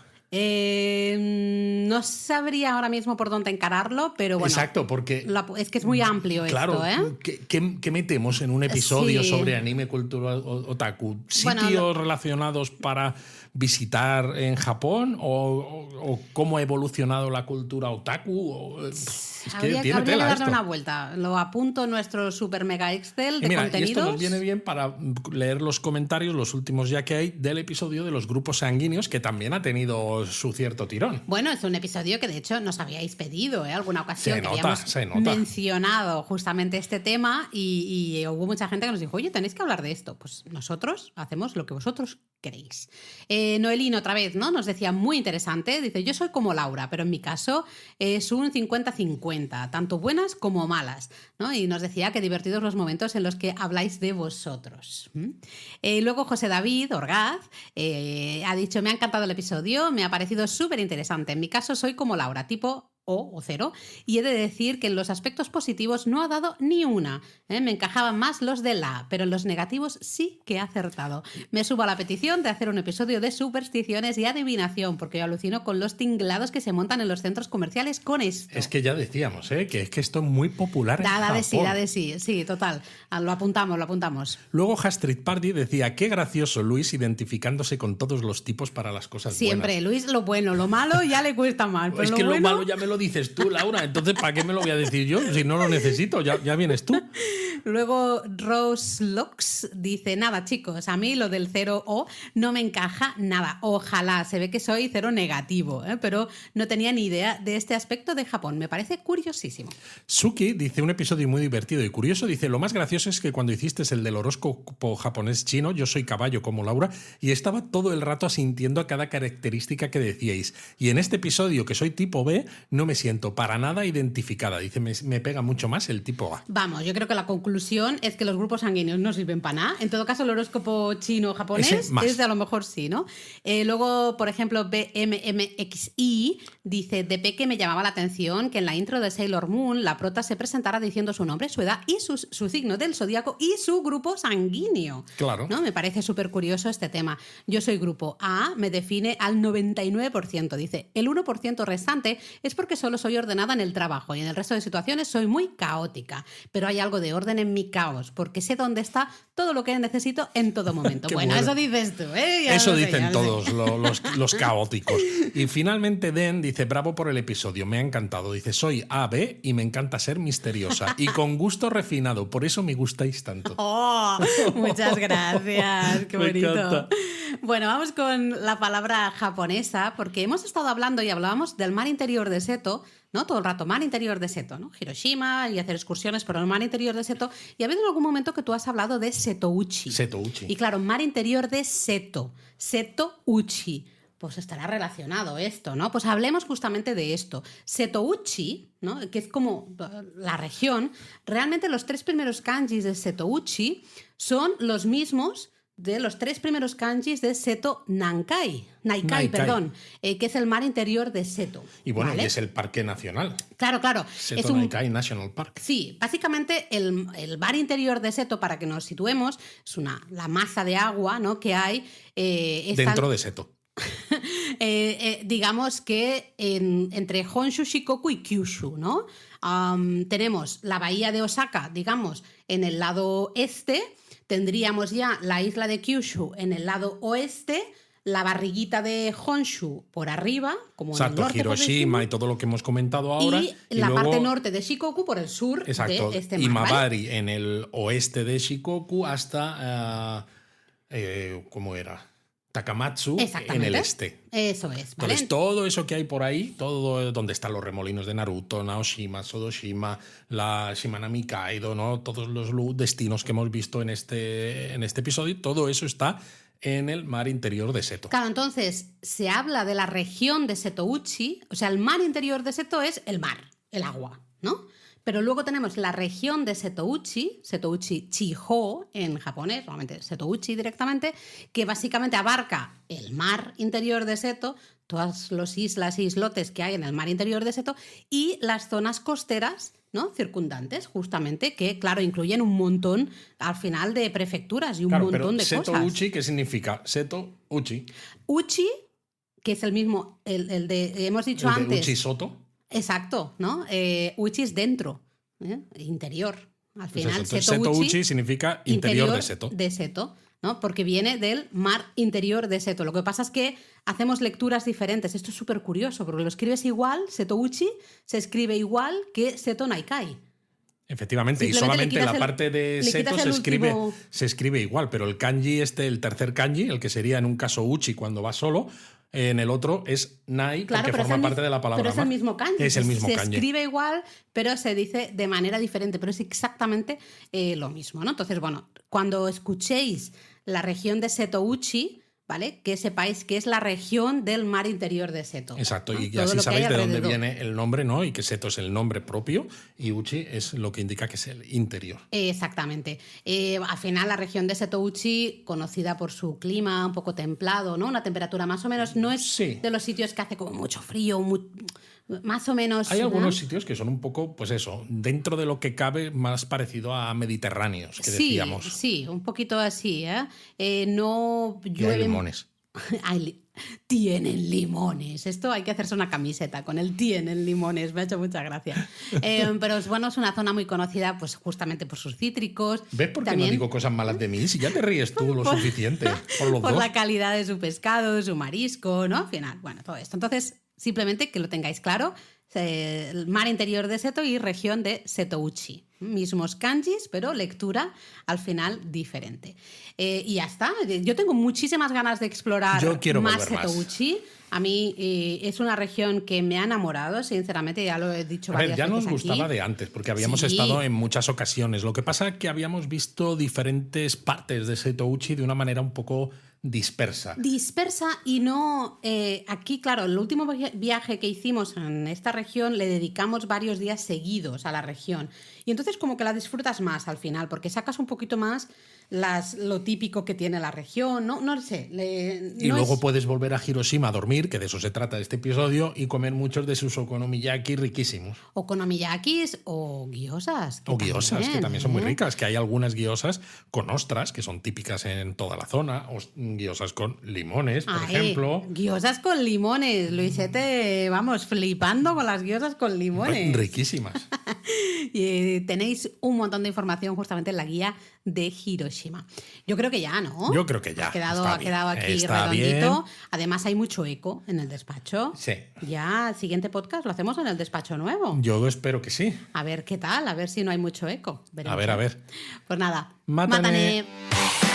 No sabría ahora mismo por dónde encararlo, pero bueno. Exacto, porque... Es que es muy amplio claro, esto, ¿qué metemos en un episodio Sí. sobre anime, cultura otaku? ¿Sitios Bueno, relacionados para visitar en Japón? ¿O cómo ha evolucionado la cultura otaku? Es que habría tiene que tela darle esto. una vuelta. Lo apunto en nuestro super mega Excel de Y mira, y contenidos. esto nos viene bien para leer los comentarios, los últimos ya que hay, del episodio de los grupos sanguíneos, que también ha tenido su cierto tirón. Bueno, es un episodio que de hecho nos habíais pedido, alguna ocasión Se que nota, habíamos se nota. mencionado justamente este tema y hubo mucha gente que nos dijo, oye, tenéis que hablar de esto. Pues nosotros hacemos lo que vosotros queréis. Noelín otra vez, ¿no? Nos decía muy interesante, dice, yo soy como Laura, pero en mi caso es un 50-50, tanto buenas como malas, ¿no? Y nos decía que divertidos los momentos en los que habláis de vosotros. Luego José David Orgaz ha dicho, me ha encantado el episodio, me ha parecido súper interesante. En mi caso soy como Laura, tipo o cero, y he de decir que en los aspectos positivos no ha dado ni una. Me encajaban más los de la, pero en los negativos sí que ha acertado. Me subo a la petición de hacer un episodio de supersticiones y adivinación, porque yo alucino con los tinglados que se montan en los centros comerciales con esto. Es que ya decíamos, que es que esto es muy popular en Da de sí, Japón. da de sí, sí, total. Lo apuntamos. Luego Hastrid Party decía, qué gracioso Luis identificándose con todos los tipos para las cosas Siempre, buenas. Luis, lo bueno, lo malo ya le cuesta más. Pero Es lo que bueno... lo malo ya me lo dices tú, Laura, entonces ¿para qué me lo voy a decir yo? Si no lo necesito, ya vienes tú. Luego Rose Lux dice, nada chicos, a mí lo del 0O no me encaja nada. Ojalá, se ve que soy cero negativo, pero no tenía ni idea de este aspecto de Japón. Me parece curiosísimo. Suki dice un episodio muy divertido y curioso. Dice, lo más gracioso es que cuando hiciste el del horóscopo japonés chino, yo soy caballo como Laura, y estaba todo el rato asintiendo a cada característica que decíais. Y en este episodio, que soy tipo B, no me siento para nada identificada. Dice, me pega mucho más el tipo A. Vamos, yo creo que la conclusión es que los grupos sanguíneos no sirven para nada. En todo caso, el horóscopo chino-japonés es de a lo mejor sí, ¿no? Luego, por ejemplo, BMMXI dice, de peque me llamaba la atención que en la intro de Sailor Moon la prota se presentara diciendo su nombre, su edad y su signo del zodíaco y su grupo sanguíneo. Claro. ¿No? Me parece súper curioso este tema. Yo soy grupo A, me define al 99%. Dice, el 1% restante es porque que solo soy ordenada en el trabajo y en el resto de situaciones soy muy caótica, pero hay algo de orden en mi caos, porque sé dónde está todo lo que necesito en todo momento. Qué bueno, bueno. eso dices tú, ¿eh? Ya Eso lo sé, dicen ya lo sé. todos los caóticos. Y finalmente Den dice, bravo por el episodio, me ha encantado. Dice, soy AB y me encanta ser misteriosa y con gusto refinado, por eso me gustáis tanto. ¡Oh! Muchas gracias, qué Me bonito. encanta. Bueno, vamos con la palabra japonesa, porque hemos estado hablando y hablábamos del mar interior de Seto, ¿no? Todo el rato, mar interior de Seto, ¿no? Hiroshima y hacer excursiones por el mar interior de Seto. Y ha habido en algún momento que tú has hablado de Setouchi. Setouchi. Y claro, mar interior de Seto, Setouchi. Pues estará relacionado esto, ¿no? Pues hablemos justamente de esto. Setouchi, ¿no? Que es como la región, realmente los 3 primeros kanjis de Setouchi son los mismos de los 3 primeros kanjis de Seto Naikai, perdón, que es el mar interior de Seto. Y bueno, ¿vale? y es el parque nacional. Claro. Seto Naikai National Park. Sí, básicamente el mar interior de Seto, para que nos situemos, es la masa de agua, ¿no? Que hay Dentro de Seto. digamos que entre Honshu, Shikoku y Kyushu, ¿no? Tenemos la bahía de Osaka, digamos, en el lado este, tendríamos ya la isla de Kyushu en el lado oeste, la barriguita de Honshu por arriba, como Exacto, en el norte, Hiroshima y todo lo que hemos comentado ahora. y la luego, parte norte de Shikoku por el sur exacto, de este mar. Imabari en el oeste de Shikoku hasta, ¿cómo era? Takamatsu en el este. Eso es, ¿vale? Entonces, todo eso que hay por ahí, todo donde están los remolinos de Naruto, Naoshima, Sodoshima, la Shimanami Kaido, ¿no? Todos los destinos que hemos visto en este episodio, todo eso está en el mar interior de Seto. Claro, entonces se habla de la región de Setouchi, o sea, el mar interior de Seto es el mar, el agua, ¿no? Pero luego tenemos la región de Setouchi, Setouchi Chiho en japonés, normalmente Setouchi directamente, que básicamente abarca el mar interior de Seto, todas las islas y islotes que hay en el mar interior de Seto y las zonas costeras, ¿no? Circundantes, justamente, que, claro, incluyen un montón al final de prefecturas y un montón de cosas. Setouchi, ¿qué significa? Setouchi. Uchi, que es el mismo, el de, hemos dicho El de antes. Uchisoto. Exacto, ¿no? Uchi es dentro, interior. Al Pues final, eso, Setouchi significa interior de Seto. De Seto, ¿no? Porque viene del mar interior de Seto. Lo que pasa es que hacemos lecturas diferentes. Esto es súper curioso, porque lo escribes igual, Setouchi se escribe igual que Seto Naikai. Efectivamente, y Simplemente solamente la parte de Seto se escribe igual, pero el kanji el tercer kanji, el que sería en un caso Uchi cuando va solo, en el otro es Nai, Claro, porque forma parte de la palabra. Pero es el mismo kanji. Es el mismo se kanji. escribe igual, pero se dice de manera diferente, pero es exactamente lo mismo, ¿no? Entonces, bueno, cuando escuchéis la región de Setouchi, ¿vale? Que sepáis que es la región del mar interior de Seto. Exacto, ¿no? y Todo así lo que hay sabéis de dónde alrededor. viene el nombre, ¿no? Y que Seto es el nombre propio y Uchi es lo que indica que es el interior. Exactamente. Al final, la región de Setouchi, conocida por su clima un poco templado, ¿no? Una temperatura más o menos, no es Sí. de los sitios que hace como mucho frío, más o menos. Hay ¿no? algunos sitios que son un poco, pues eso, dentro de lo que cabe, más parecido a mediterráneos, que decíamos. Sí, un poquito así, ¿eh? No Y hay llueve. limones. Tienen limones. Esto hay que hacerse una camiseta con el tienen limones. Me ha hecho mucha gracia. Pero bueno, es una zona muy conocida pues justamente por sus cítricos. ¿Ves por qué También no digo cosas malas de mí? Si ya te ríes tú lo suficiente por los por dos. la calidad de su pescado, su marisco, ¿no? Al final, bueno, todo esto. Entonces, simplemente que lo tengáis claro. El mar interior de Seto y región de Setouchi. Mismos kanjis, pero lectura al final diferente. Y ya está. Yo tengo muchísimas ganas de explorar Yo quiero más volver más. Setouchi. A mí es una región que me ha enamorado, sinceramente, ya lo he dicho A ver, varias ya nos veces aquí. gustaba de antes, porque habíamos Sí. estado en muchas ocasiones. Lo que pasa es que habíamos visto diferentes partes de Setouchi de una manera un poco dispersa. Dispersa y no... aquí, claro, el último viaje que hicimos en esta región le dedicamos varios días seguidos a la región. Y entonces como que la disfrutas más al final, porque sacas un poquito más lo típico que tiene la región, ¿no? No sé. Y luego puedes volver a Hiroshima a dormir, que de eso se trata este episodio, y comer muchos de sus okonomiyaki riquísimos. Okonomiyakis o gyozas. O gyozas, que también son muy ¿eh? ricas, que hay algunas gyozas con ostras, que son típicas en toda la zona, guiosas con limones, por Ay, ejemplo. Guiosas con limones. Luisete, vamos, flipando con las guiosas con limones. Riquísimas. Y tenéis un montón de información justamente en la guía de Hiroshima. Yo creo que ya, ¿no? Yo creo que ya. Ha quedado aquí Está redondito. bien. Además hay mucho eco en el despacho. Sí. Ya, el siguiente podcast lo hacemos en el despacho nuevo. Yo espero que sí. A ver qué tal, a ver si no hay mucho eco. Veremos. A ver. Pues nada, Mátane. mátane.